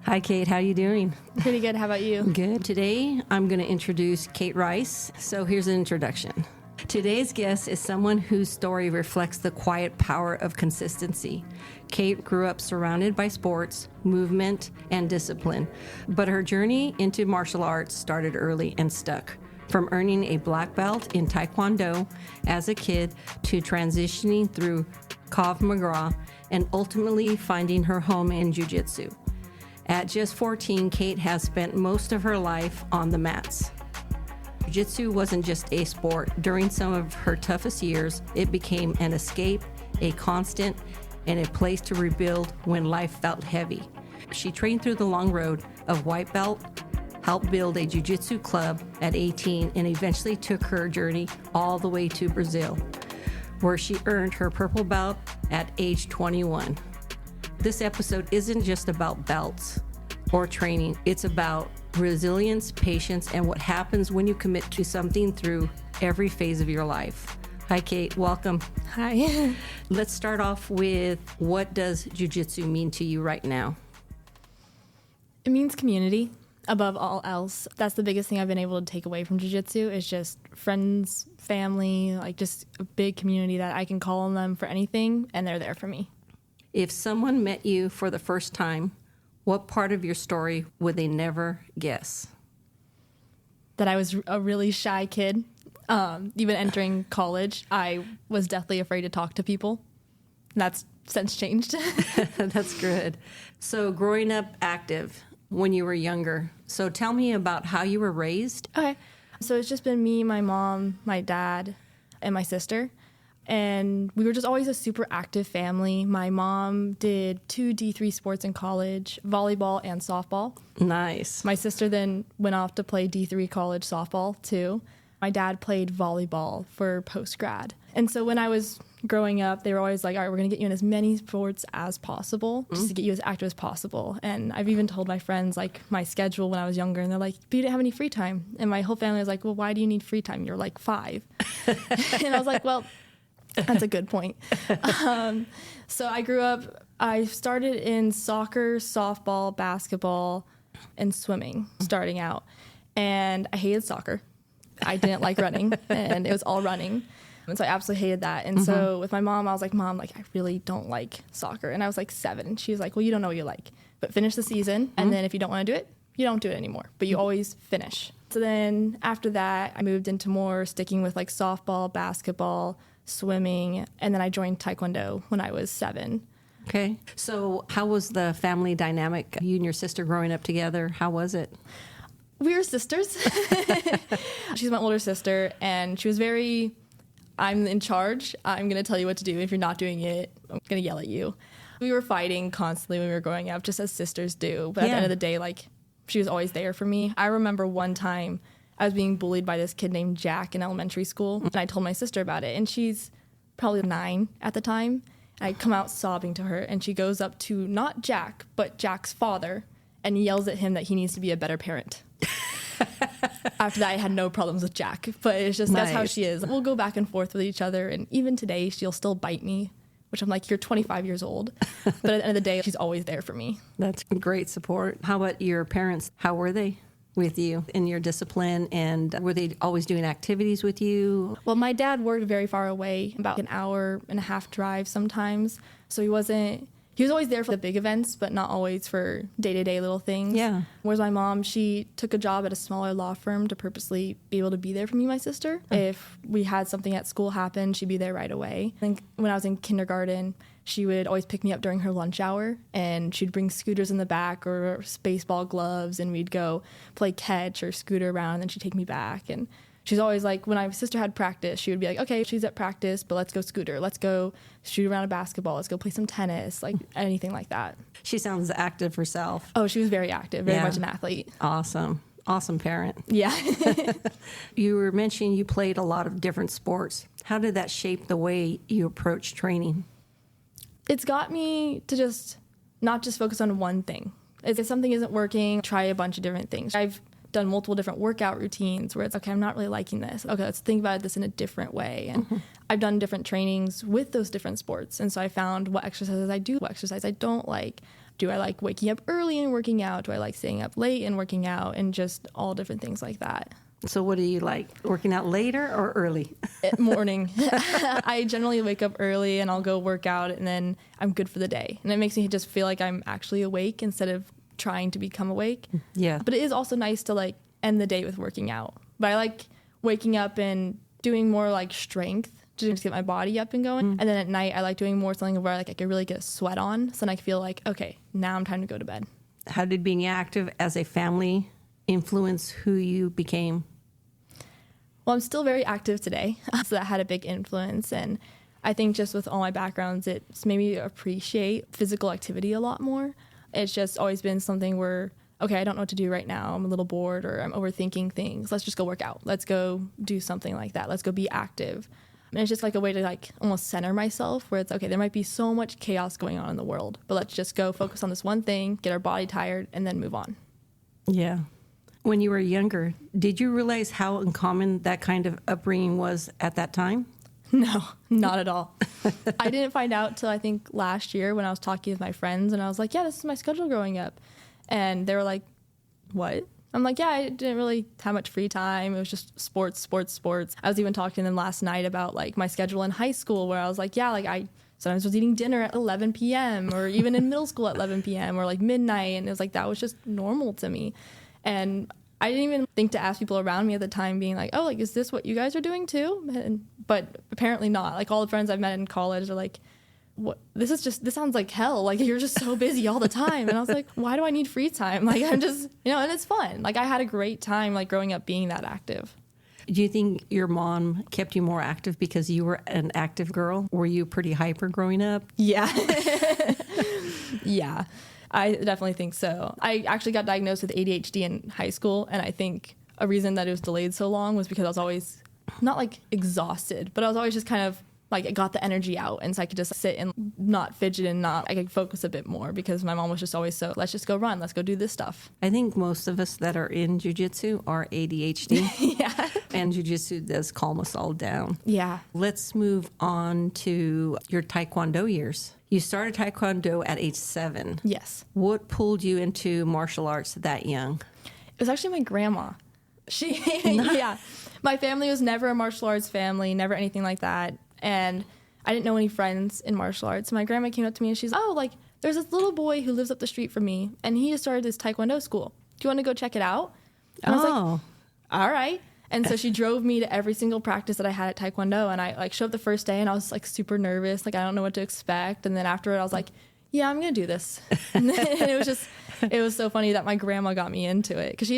Hi, Kate. How you doing? Pretty good. How about you? Good. Today, I'm going to introduce Kate Rice. So here's an introduction. Today's guest is someone whose story reflects the quiet power of consistency. Kate grew up surrounded by sports, movement, and discipline, but her journey into martial arts started early and stuck. From earning a black belt in Taekwondo as a kid to transitioning through Krav Maga and ultimately finding her home in Jiu-Jitsu. At just 14, Kate has spent most of her life on the mats. Jiu-Jitsu wasn't just a sport. During some of her toughest years, it became an escape, a constant, and a place to rebuild when life felt heavy. She trained through the long road of white belt, helped build a jiu-jitsu club at 18, and eventually took her journey all the way to Brazil, where she earned her purple belt at age 21. This episode isn't just about belts or training. It's about resilience, patience, and what happens when you commit to something through every phase of your life. Hi, Kate. Welcome. Hi. Let's start off with, what does jiu-jitsu mean to you right now? It means community above all else. That's the biggest thing I've been able to take away from jiu-jitsu is just friends, family, like just a big community that I can call on them for anything, and they're there for me. If someone met you for the first time, what part of your story would they never guess? That I was a really shy kid. Even entering college, I was deathly afraid to talk to people. That's since changed. That's good. So growing up active when you were younger. So tell me about how you were raised. Okay. So it's just been me, my mom, my dad, and my sister. And we were just always a super active family. My mom did 2 D3 sports in college, volleyball and softball. Nice. My sister then went off to play D3 college softball too. My dad played volleyball for post-grad. And so when I was growing up, they were always like, all right, we're going to get you in as many sports as possible, just to get you as active as possible. And I've even told my friends, like, my schedule when I was younger, and they're like, but you didn't have any free time. And my whole family was like, well, why do you need free time? You're like 5. And I was like, well, that's a good point. So I grew up, I started in soccer, softball, basketball, and swimming starting out. And I hated soccer. I didn't like running, and it was all running. And so I absolutely hated that. And so with my mom, I was like, Mom, like, I really don't like soccer. And I was like 7. And she was like, well, you don't know what you like. But finish the season. And then if you don't want to do it, you don't do it anymore. But you always finish. So then after that, I moved into more sticking with like softball, basketball, swimming. And then I joined Taekwondo when I was 7. Okay. So how was the family dynamic? You and your sister growing up together, how was it? We were sisters. She's my older sister, and she was very, I'm in charge. I'm going to tell you what to do. If you're not doing it, I'm going to yell at you. We were fighting constantly when we were growing up, just as sisters do. But at the end of the day, like, she was always there for me. I remember one time I was being bullied by this kid named Jack in elementary school, and I told my sister about it, and she's probably 9 at the time. I come out sobbing to her, and she goes up to not Jack, but Jack's father, and yells at him that he needs to be a better parent. After that, I had no problems with Jack, but it's just, that's how she is. We'll go back and forth with each other, and even today, she'll still bite me, which I'm like, you're 25 years old. But at the end of the day, she's always there for me. That's great support. How about your parents? How were they with you in your discipline, and were they always doing activities with you? Well, my dad worked very far away, about an hour and a half drive sometimes, so he was always there for the big events, but not always for day-to-day little things. Yeah. Whereas my mom, she took a job at a smaller law firm to purposely be able to be there for me and my sister. If we had something at school happen, she'd be there right away. I think when I was in kindergarten, she would always pick me up during her lunch hour, and she'd bring scooters in the back or baseball gloves, and we'd go play catch or scooter around, and then she'd take me back. And she's always like, when my sister had practice, she would be like, okay, she's at practice, but let's go scooter. Let's go shoot around a basketball. Let's go play some tennis, like anything like that. She sounds active herself. Oh, she was very active, very much an athlete. Awesome. Awesome parent. Yeah. You were mentioning you played a lot of different sports. How did that shape the way you approach training? It's got me to just not just focus on one thing. If something isn't working, try a bunch of different things. I've done multiple different workout routines where it's, okay, I'm not really liking this. Okay, let's think about this in a different way. And I've done different trainings with those different sports. And so I found what exercises I do, what exercise I don't like. Do I like waking up early and working out? Do I like staying up late and working out? And just all different things like that. So what do you like, working out later or early? Morning. I generally wake up early and I'll go work out and then I'm good for the day. And it makes me just feel like I'm actually awake instead of trying to become awake. Yeah. But it is also nice to like end the day with working out. But I like waking up and doing more like strength to just get my body up and going. And then at night I like doing more something where like I can really get a sweat on. So then I feel like, okay, now I'm time to go to bed. How did being active as a family influence who you became? Well, I'm still very active today, so that had a big influence. And I think just with all my backgrounds, it's made me appreciate physical activity a lot more. It's just always been something where, okay, I don't know what to do right now. I'm a little bored or I'm overthinking things. Let's just go work out. Let's go do something like that. Let's go be active. And it's just like a way to like almost center myself where it's, okay, there might be so much chaos going on in the world, but let's just go focus on this one thing, get our body tired, and then move on. Yeah. When you were younger, did you realize how uncommon that kind of upbringing was at that time? No, not at all. I didn't find out till I think last year when I was talking with my friends and I was like, yeah, this is my schedule growing up. And they were like, what? I'm like, yeah, I didn't really have much free time. It was just sports, sports, sports. I was even talking to them last night about like my schedule in high school where I was like, yeah, like I sometimes was eating dinner at 11 p.m. or even in middle school at 11 p.m. or like midnight. And it was like, that was just normal to me. And I didn't even think to ask people around me at the time being like, oh, like, is this what you guys are doing too? But apparently not. Like all the friends I've met in college are like, what? This sounds like hell. Like you're just so busy all the time. And I was like, why do I need free time? Like I'm just, and it's fun. Like I had a great time like growing up being that active. Do you think your mom kept you more active because you were an active girl? Were you pretty hyper growing up? Yeah. Yeah. I definitely think so. I actually got diagnosed with ADHD in high school, and I think a reason that it was delayed so long was because I was always not like exhausted, but I was always just kind of like it got the energy out, and so I could just sit and not fidget and I could focus a bit more because my mom was just always so, let's just go run, let's go do this stuff. I think most of us that are in jiu-jitsu are ADHD. Yeah. And jiu-jitsu does calm us all down. Yeah. Let's move on to your Taekwondo years. You started Taekwondo at age 7. Yes. What pulled you into martial arts that young? It was actually my grandma. Yeah. My family was never a martial arts family, never anything like that. And I didn't know any friends in martial arts. My grandma came up to me and she's, oh, like, there's this little boy who lives up the street from me, and he just started this Taekwondo school. Do you want to go check it out? And I was like, all right. And so she drove me to every single practice that I had at Taekwondo. And I like showed up the first day and I was like super nervous. Like, I don't know what to expect. And then after it, I was like, yeah, I'm going to do this. And it was so funny that my grandma got me into it because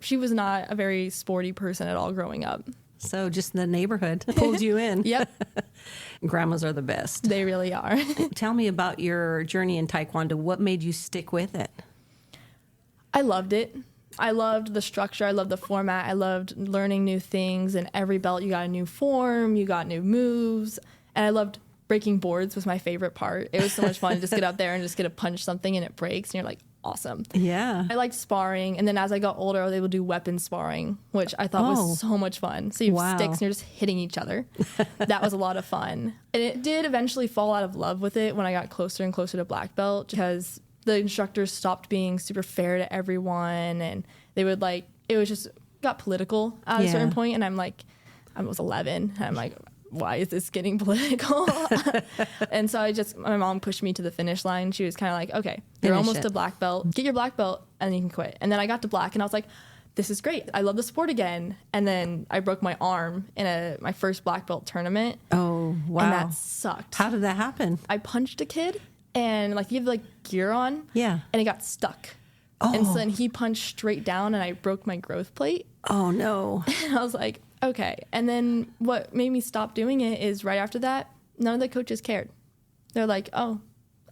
she was not a very sporty person at all growing up. So just the neighborhood pulled you in. Yep. Grandmas are the best. They really are. Tell me about your journey in Taekwondo. What made you stick with it? I loved it. I loved the structure. I loved the format. I loved learning new things. And every belt, you got a new form, you got new moves. And I loved breaking boards was my favorite part. It was so much fun to just get up there and just get to punch something and it breaks. And you're like, awesome. Yeah. I liked sparring. And then as I got older, I was able to do weapon sparring, which I thought was so much fun. So you have sticks and you're just hitting each other. That was a lot of fun. And it did eventually fall out of love with it when I got closer and closer to black belt because the instructors stopped being super fair to everyone, and they would it was just got political at a certain point, and I'm like, I was 11, and I'm like, why is this getting political? And so my mom pushed me to the finish line. She was kind of like, okay, you're almost to black belt, get your black belt, and then you can quit. And then I got to black, and I was like, this is great. I love the sport again. And then I broke my arm in my first black belt tournament. Oh, wow. And that sucked. How did that happen? I punched a kid. And you have gear on, yeah, and it got stuck. Oh. And so then he punched straight down, and I broke my growth plate. Oh no! And I was like, okay. And then what made me stop doing it is right after that, none of the coaches cared. They're like, oh,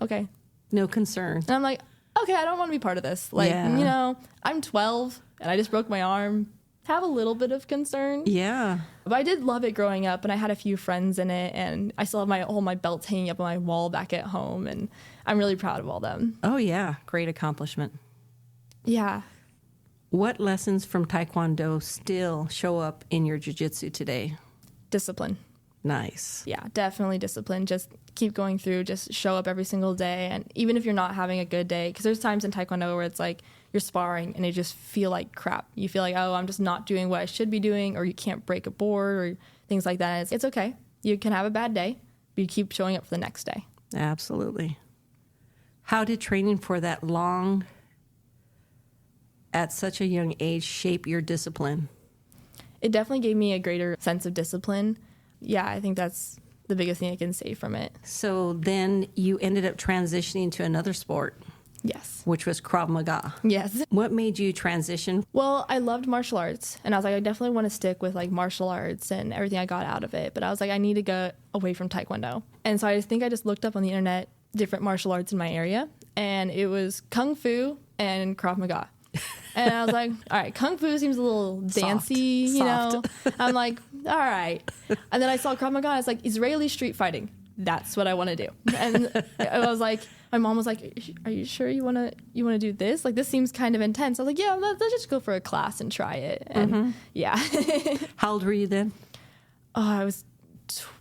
okay, no concern. And I'm like, okay, I don't want to be part of this. I'm 12, and I just broke my arm. Have a little bit of concern. Yeah. But I did love it growing up, and I had a few friends in it, and I still have all my belts hanging up on my wall back at home, and I'm really proud of all them. Oh, yeah. Great accomplishment. Yeah. What lessons from Taekwondo still show up in your jiu-jitsu today? Discipline. Nice. Yeah, definitely discipline. Just keep going through, just show up every single day. And even if you're not having a good day, because there's times in Taekwondo where it's like you're sparring and you just feel like crap. You feel like, oh, I'm just not doing what I should be doing, or you can't break a board or things like that. And it's okay. You can have a bad day, but you keep showing up for the next day. Absolutely. How did training for that long, at such a young age, shape your discipline? It definitely gave me a greater sense of discipline. Yeah, I think that's the biggest thing I can say from it. So then you ended up transitioning to another sport. Yes. Which was Krav Maga. Yes. What made you transition? Well, I loved martial arts, and I was like, I definitely want to stick with like martial arts and everything I got out of it. But I was like, I need to go away from Taekwondo. And so I think I just looked up on the internet different martial arts in my area, and it was Kung Fu and Krav Maga. And I was like, all right, Kung Fu seems a little dancey, you know. I'm like, all right. And then I saw Krav Maga. I was like, Israeli street fighting. That's what I want to do. And I was like, my mom was like, are you sure you want to do this? Like, this seems kind of intense. I was like, yeah, let's just go for a class and try it. And yeah. How old were you then? Oh, I was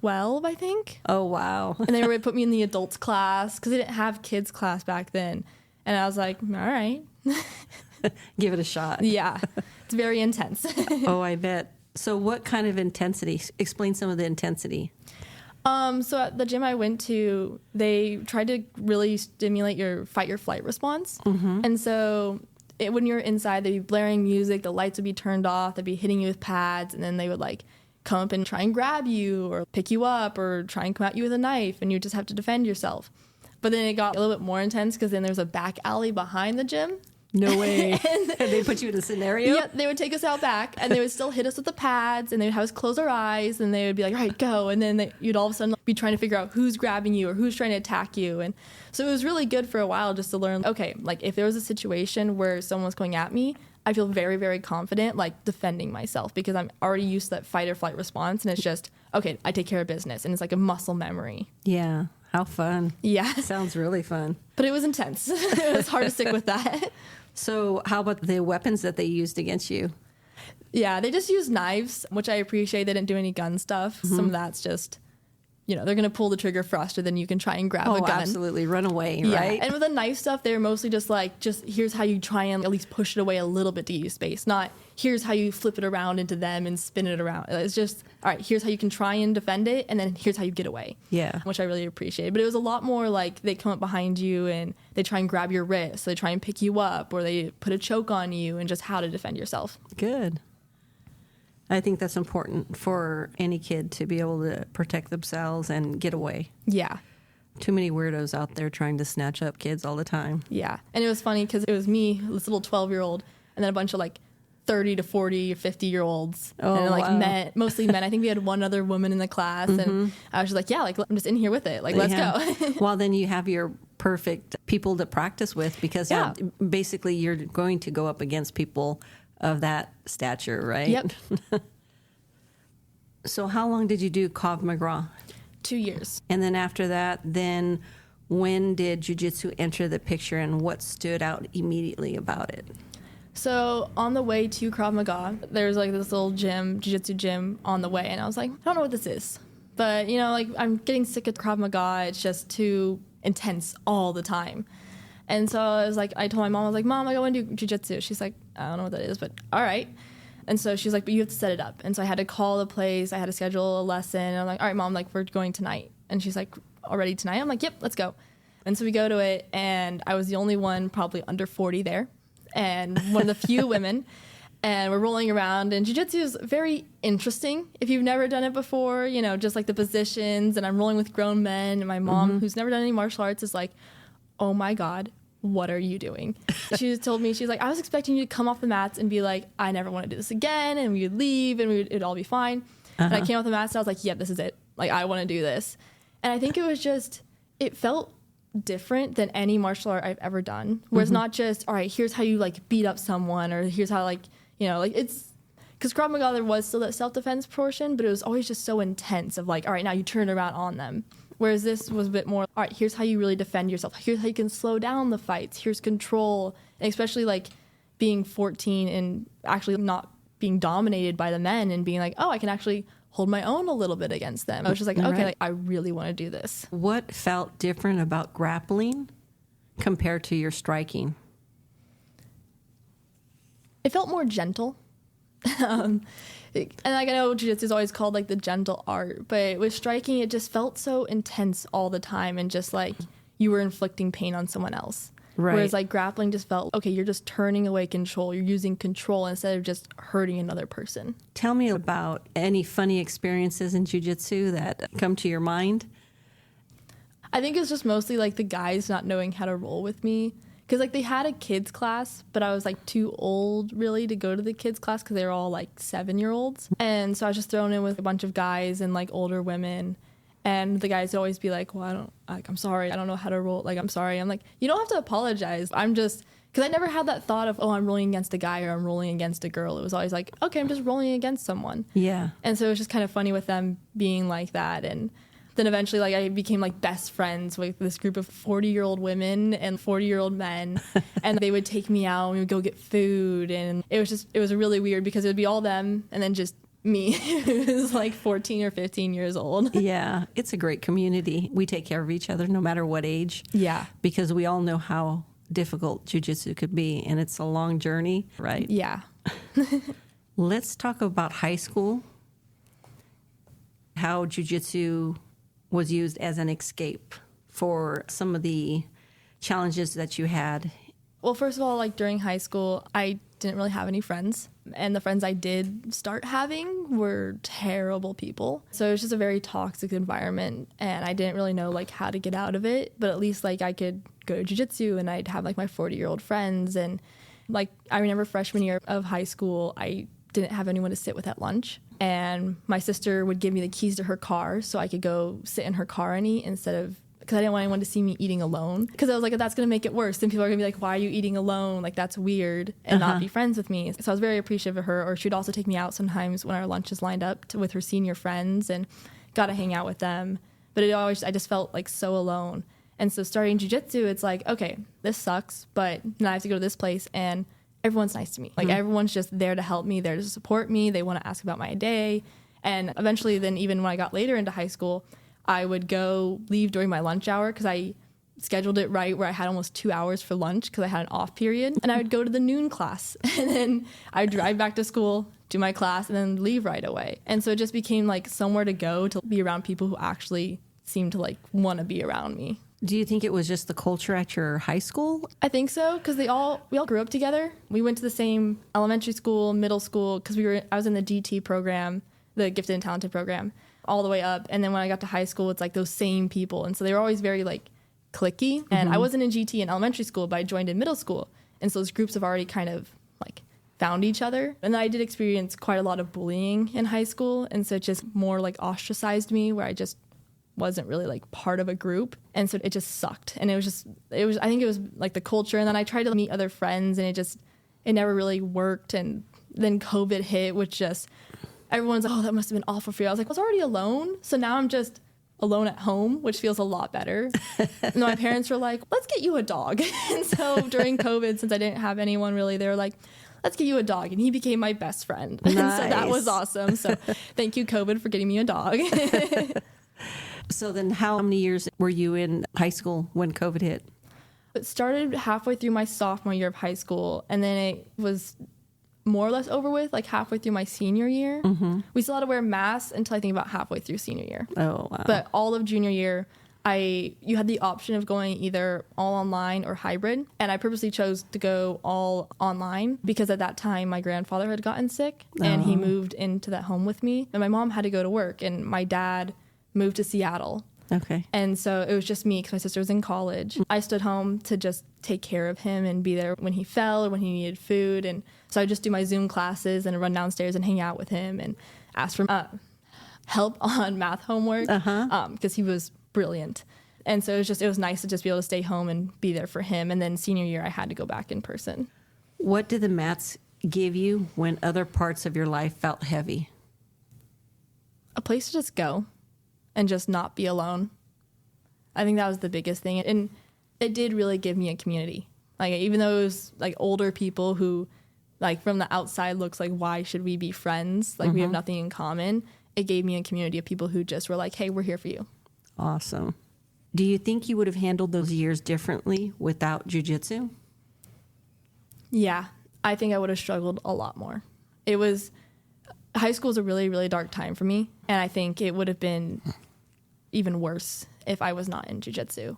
12, I think. Oh, wow. And they were put me in the adults class because they didn't have kids class back then. And I was like, all right. Give it a shot. Yeah. It's very intense. Oh, I bet. So what kind of intensity? Explain some of the intensity. So at the gym I went to, they tried to really stimulate your fight or flight response. And so when you're inside, they'd be blaring music, the lights would be turned off, they'd be hitting you with pads, and then they would like come up and try and grab you or pick you up or try and come at you with a knife, and you just have to defend yourself. But then it got a little bit more intense because then there's a back alley behind the gym. No way. And they put you in a scenario? Yeah, they would take us out back, and they would still hit us with the pads, and they would have us close our eyes, and they would be like, all right, go. And then you'd all of a sudden be trying to figure out who's grabbing you or who's trying to attack you. And so it was really good for a while just to learn, okay, like if there was a situation where someone was going at me, I feel very, very confident, like defending myself, because I'm already used to that fight or flight response. And it's just, okay, I take care of business. And it's like a muscle memory. Yeah. How fun. Yeah. Sounds really fun. But it was intense. It was hard to stick with that. So how about the weapons that they used against you? Yeah, they just used knives, which I appreciate. They didn't do any gun stuff. Some of that's just, you know, they're going to pull the trigger faster than you can try and grab a gun. Absolutely. Run away, yeah. right? And with the knife stuff, they were mostly just like, just here's how you try and at least push it away a little bit to give you space. Not here's how you flip it around into them and spin it around. It's just, all right, here's how you can try and defend it, and then here's how you get away. Yeah. Which I really appreciated. But it was a lot more like they come up behind you and they try and grab your wrist. So they try and pick you up, or they put a choke on you, and just how to defend yourself. Good. I think that's important for any kid to be able to protect themselves and get away. Yeah. Too many weirdos out there trying to snatch up kids all the time. Yeah. And it was funny because it was me, this little 12-year-old, and then a bunch of like 30 to 40 or 50-year-olds. Oh, and like wow. men, mostly men. I think we had one other woman in the class, and I was just like, yeah, like I'm just in here with it. Like, let's go. Well, then you have your perfect people to practice with, because Yeah. basically you're going to go up against people of that stature, right? Yep. So how long did you do Krav Maga? 2 years. And then after that, then when did jiu-jitsu enter the picture, and what stood out immediately about it? So on the way to Krav Maga, there's like this little gym, jiu-jitsu gym on the way. And I was like, I don't know what this is. But, you know, like I'm getting sick of Krav Maga. It's just too intense all the time. And so I was like, I told my mom, I was like, Mom, I want to do jiu-jitsu. She's like, I don't know what that is, but all right. And so she's like, but you have to set it up. And so I had to call the place. I had to schedule a lesson. And I'm like, all right, Mom, like we're going tonight. And she's like, already tonight? I'm like, yep, let's go. And so we go to it. And I was the only one probably under 40 there, and one of the few women. And we're rolling around. And jiu-jitsu is very interesting if you've never done it before, you know, just like the positions. And I'm rolling with grown men. And my mom, who's never done any martial arts, is like, oh my God, what are you doing? She told me, she's like, I was expecting you to come off the mats and be like, I never want to do this again. And we would leave and it'd all be fine. And I came off the mats and I was like, yeah, this is it. Like, I want to do this. And I think it was just, it felt different than any martial art I've ever done. Where it's not just, all right, here's how you like beat up someone, or here's how like, you know, like it's, because Krav Maga, there was still that self-defense portion, but it was always just so intense of like, all right, now you turn around on them. Whereas this was a bit more, all right, here's how you really defend yourself. Here's how you can slow down the fights. Here's control. And especially like being 14 and actually not being dominated by the men and being like, oh, I can actually hold my own a little bit against them. I was just like, okay, Right. like, I really want to do this. What felt different about grappling compared to your striking? It felt more gentle. And like, I know jiu-jitsu is always called like the gentle art, but with striking, it just felt so intense all the time and just like you were inflicting pain on someone else. Right. Whereas like grappling just felt, okay, you're just turning away control. You're using control instead of just hurting another person. Tell me about any funny experiences in jiu-jitsu that come to your mind. I think it's just mostly like the guys not knowing how to roll with me. Because like they had a kids class, but I was like too old really to go to the kids class because they were all like 7-year-olds. And so I was just thrown in with a bunch of guys and like older women. And the guys would always be like, well, I'm sorry, I don't know how to roll. Like, I'm sorry. I'm like, you don't have to apologize. I'm just, because I never had that thought of, oh, I'm rolling against a guy or I'm rolling against a girl. It was always like, okay, I'm just rolling against someone. Yeah. And so it was just kind of funny with them being like that. And then eventually, like, I became like best friends with this group of 40-year-old women and 40-year-old men. And they would take me out and we would go get food. And it was really weird because it would be all them and then just me, who was like 14 or 15 years old. Yeah, it's a great community. We take care of each other no matter what age. Yeah. Because we all know how difficult jiu-jitsu could be, and it's a long journey, right? Yeah. Let's talk about high school. How jiu-jitsu was used as an escape for some of the challenges that you had. Well, first of all, like during high school, I didn't really have any friends. And the friends I did start having were terrible people. So it was just a very toxic environment. And I didn't really know like how to get out of it. But at least like I could go to jiu-jitsu and I'd have like my 40-year-old friends. And like I remember freshman year of high school, I didn't have anyone to sit with at lunch. And my sister would give me the keys to her car so I could go sit in her car and eat instead of, because I didn't want anyone to see me eating alone. Because I was like, if that's going to make it worse, then people are going to be like, why are you eating alone? Like, that's weird, and not be friends with me. So I was very appreciative of her. Or she'd also take me out sometimes when our lunches lined up with her senior friends and got to hang out with them. But I just felt like so alone. And so starting jiu-jitsu, it's like, okay, this sucks, but now I have to go to this place and everyone's nice to me. Like everyone's just there to help me, there to support me. They want to ask about my day. And eventually then even when I got later into high school, I would leave during my lunch hour because I scheduled it right where I had almost 2 hours for lunch because I had an off period. And I would go to the noon class and then I'd drive back to school, do my class, and then leave right away. And so it just became like somewhere to go to be around people who actually seemed to like want to be around me. Do you think it was just the culture at your high school? I think so, because we all grew up together. We went to the same elementary school, middle school, because I was in the GT program, the Gifted and Talented program, all the way up. And then when I got to high school, it's like those same people. And so they were always very like cliquey. And I wasn't in GT in elementary school, but I joined in middle school. And so those groups have already kind of like found each other. And then I did experience quite a lot of bullying in high school. And so it just more like ostracized me, where I just wasn't really like part of a group. And so it just sucked. And I think it was like the culture. And then I tried to meet other friends and it never really worked. And then COVID hit, which just, everyone's like, oh, that must have been awful for you. I was like, I was already alone. So now I'm just alone at home, which feels a lot better. And my parents were like, let's get you a dog. And so during COVID, since I didn't have anyone really, they were like, let's get you a dog. And he became my best friend. Nice. And so that was awesome. So thank you, COVID, for getting me a dog. So then how many years were you in high school when COVID hit? It started halfway through my sophomore year of high school, and then it was more or less over with like halfway through my senior year. We still had to wear masks until I think about halfway through senior year. Oh, wow. But all of junior year, you had the option of going either all online or hybrid. And I purposely chose to go all online because at that time my grandfather had gotten sick and he moved into that home with me. And my mom had to go to work and my dad moved to Seattle. Okay. And so it was just me because my sister was in college. I stood home to just take care of him and be there when he fell or when he needed food. And so I just do my Zoom classes and run downstairs and hang out with him and ask for help on math homework because he was brilliant. And so it was nice to just be able to stay home and be there for him. And then senior year, I had to go back in person. What did the mats give you when other parts of your life felt heavy? A place to just go and just not be alone. I think that was the biggest thing. And it did really give me a community. Like, even though it was like older people who like from the outside looks like, why should we be friends? Like we have nothing in common. it gave me a community of people who just were like, hey, we're here for you. Awesome. Do you think you would have handled those years differently without jiu-jitsu? Yeah, I think I would have struggled a lot more. High school was a really, really dark time for me, and I think it would have been even worse if I was not in jiu-jitsu.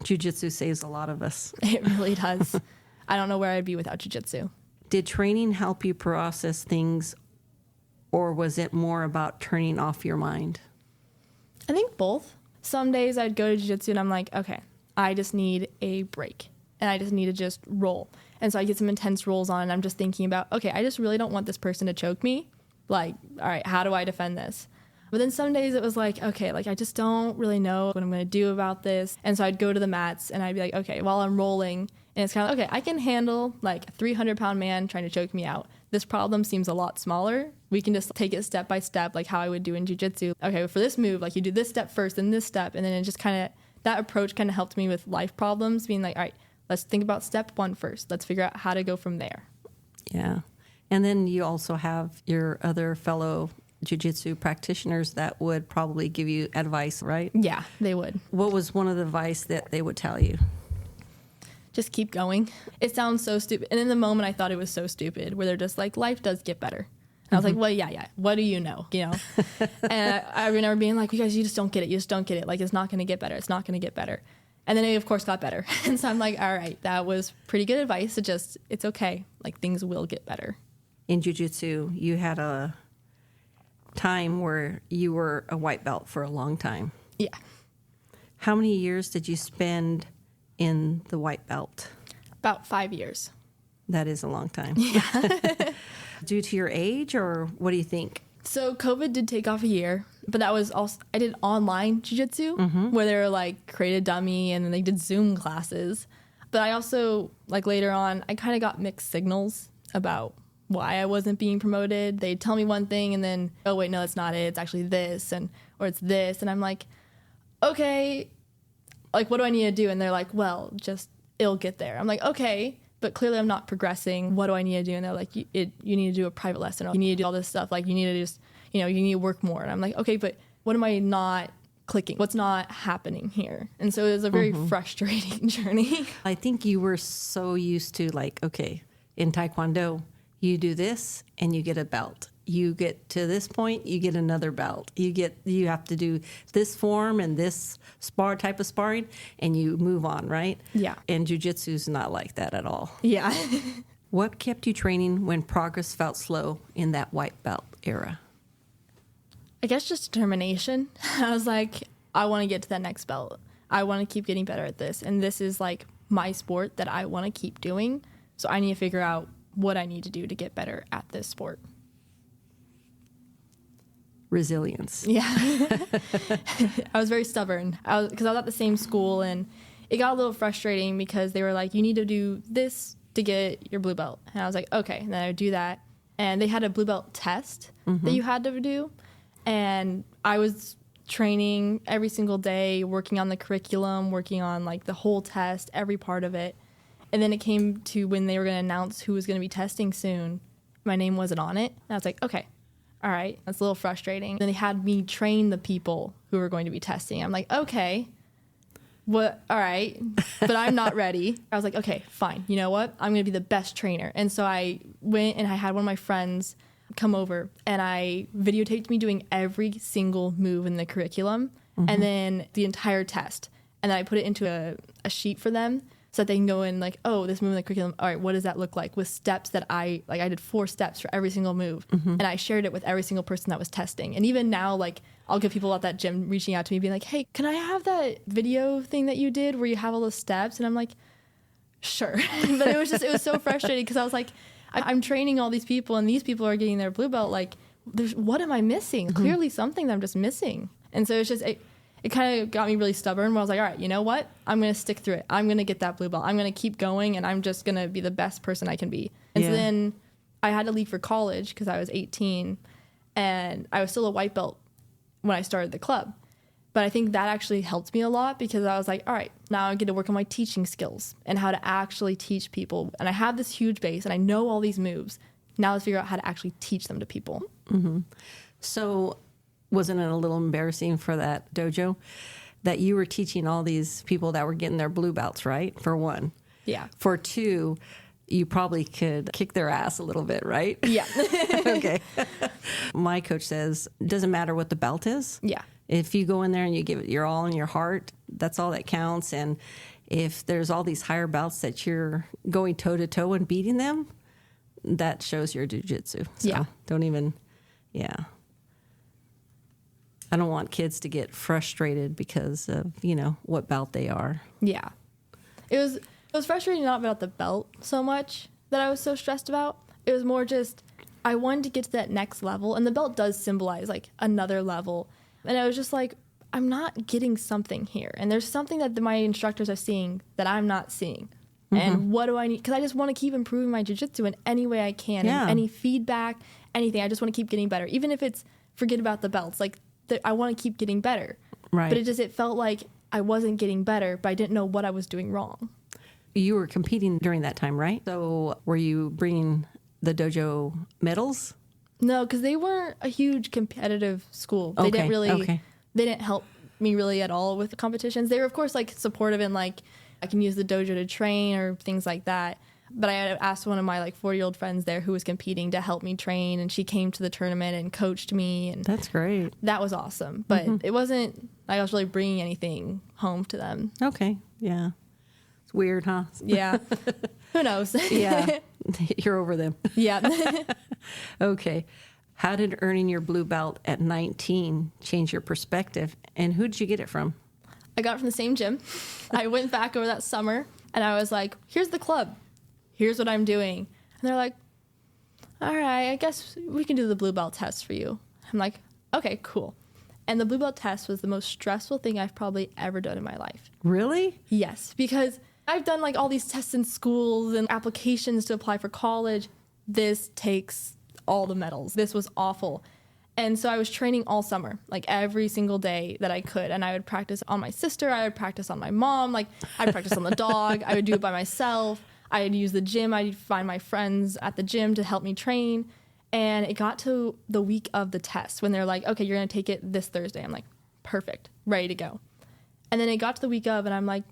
Jiu-jitsu saves a lot of us. It really does. I don't know where I'd be without jiu-jitsu. Did training help you process things, or was it more about turning off your mind? I think both. Some days I'd go to jiu-jitsu and I'm like, okay, I just need a break and I just need to just roll. And so I get some intense rolls on and I'm just thinking about, okay, I just really don't want this person to choke me. Like, all right, how do I defend this? But then some days it was like, okay, like I just don't really know what I'm going to do about this. And so I'd go to the mats and I'd be like, okay, while I'm rolling, and it's kind of, okay, I can handle like a 300-pound man trying to choke me out. This problem seems a lot smaller. We can just take it step by step, like how I would do in jiu-jitsu. Okay, for this move, like you do this step first, then this step. And then it just kind of, that approach kind of helped me with life problems, being like, all right, let's think about step one first. Let's figure out how to go from there. Yeah. And then you also have your other fellow jiu-jitsu practitioners that would probably give you advice, right? Yeah, they would. What was one of the advice that they would tell you? Just keep going. It sounds so stupid. And in the moment, I thought it was so stupid, where they're just like, life does get better. And I was like, well, yeah. What do you know? You know? And I remember being like, you guys, you just don't get it. You just don't get it. Like, it's not going to get better. It's not going to get better. And then it, of course, got better. And so I'm like, all right, that was pretty good advice. It's okay. Like, things will get better. In jiu-jitsu, you had a time where you were a white belt for a long time. Yeah. How many years did you spend in the white belt? About 5 years. That is a long time. Yeah. Due to your age, or what do you think? So COVID did take off a year, but that was also, I did online jiu-jitsu where they were like, create a dummy, and then they did Zoom classes. But I also, like later on, I kind of got mixed signals about why I wasn't being promoted. They'd tell me one thing and then, oh wait, no, that's not it. It's actually this, or it's this. And I'm like, okay, like, what do I need to do? And they're like, well, just, it'll get there. I'm like, okay, but clearly I'm not progressing. What do I need to do? And they're like, you need to do a private lesson. Or you need to do all this stuff. Like, you need to just, you need to work more. And I'm like, okay, but what am I not clicking? What's not happening here? And so it was a very frustrating journey. I think you were so used to, like, okay, in Taekwondo, you do this and you get a belt. You get to this point, you get another belt. You have to do this form and this type of sparring, and you move on, right? Yeah. And jiu-jitsu is not like that at all. Yeah. What kept you training when progress felt slow in that white belt era? I guess just determination. I was like, I want to get to that next belt. I want to keep getting better at this. And this is like my sport that I want to keep doing. So I need to figure out what I need to do to get better at this sport. Resilience. Yeah. I was very stubborn because I was at the same school, and it got a little frustrating because they were like, you need to do this to get your blue belt. And I was like, okay. And then I would do that. And they had a blue belt test that you had to do. And I was training every single day, working on the curriculum, working on like the whole test, every part of it. And then it came to when they were going to announce who was going to be testing soon. My name wasn't on it. And I was like, okay, all right, that's a little frustrating. Then they had me train the people who were going to be testing. I'm like, okay, what? All right, but I'm not ready. I was like, okay, fine. You know what? I'm going to be the best trainer. And so I went and I had one of my friends come over, and I videotaped me doing every single move in the curriculum and then the entire test. And then I put it into a sheet for them so that they can go in like, oh, this move in the curriculum, all right, what does that look like? With steps that I did 4 steps for every single move. And I shared it with every single person that was testing. And even now, like, I'll get people at that gym reaching out to me being like, hey, can I have that video thing that you did where you have all those steps? And I'm like, sure. But it was so frustrating because I was like, I'm training all these people and these people are getting their blue belt. Like, what am I missing? Clearly something that I'm just missing. And so it's just, it kind of got me really stubborn where I was like, all right, you know what? I'm going to stick through it. I'm going to get that blue belt. I'm going to keep going, and I'm just going to be the best person I can be. And so then I had to leave for college because I was 18, and I was still a white belt when I started the club. But I think that actually helped me a lot because I was like, all right, now I get to work on my teaching skills and how to actually teach people. And I have this huge base, and I know all these moves. Now let's figure out how to actually teach them to people. So wasn't it a little embarrassing for that dojo that you were teaching all these people that were getting their blue belts, right? For one. Yeah. For two, you probably could kick their ass a little bit, right? Yeah. Okay. My coach says, it doesn't matter what the belt is. Yeah. If you go in there and you give it your all in your heart, that's all that counts. And if there's all these higher belts that you're going toe to toe and beating them, that shows your jujitsu. So Yeah. don't even, I don't want kids to get frustrated because of, what belt they are. Yeah. It was frustrating not about the belt so much that I was so stressed about. It was more just I wanted to get to that next level, and the belt does symbolize like another level. And I was just like, I'm not getting something here. And there's something that my instructors are seeing that I'm not seeing. And what do I need? Because I just want to keep improving my jiu-jitsu in any way I can. Yeah. And any feedback, anything. I just want to keep getting better. Even if it's forget about the belts. Like, I want to keep getting better. Right. But it felt like I wasn't getting better, but I didn't know what I was doing wrong. You were competing during that time, right? So were you bringing the dojo medals? No, because they weren't a huge competitive school. They didn't really, they didn't help me really at all with the competitions. They were, of course, like supportive and like I can use the dojo to train or things like that. But I had asked one of my like 40-year-old friends there who was competing to help me train, and she came to the tournament and coached me. And that's great. That was awesome. But it wasn't like I was really bringing anything home to them. Okay. Yeah. It's weird, huh? Yeah. Who knows? Yeah. You're over them. Yeah. Okay. How did earning your blue belt at 19 change your perspective? And who did you get it from? I got it from the same gym. I went back over that summer and I was like, here's the club. Here's what I'm doing. And they're like, all right, I guess we can do the blue belt test for you. I'm like, okay, cool. And the blue belt test was the most stressful thing I've probably ever done in my life. Really? Yes, because I've done like all these tests in schools and applications to apply for college. This takes all the medals. This was awful. And so I was training all summer, like every single day that I could. And I would practice on my sister. I would practice on my mom. Like I'd practice on the dog. I would do it by myself. I'd use the gym. I'd find my friends at the gym to help me train. And it got to the week of the test when they're like, okay, you're going to take it this Thursday. I'm like, perfect, ready to go. And then it got to the week of, and I'm like,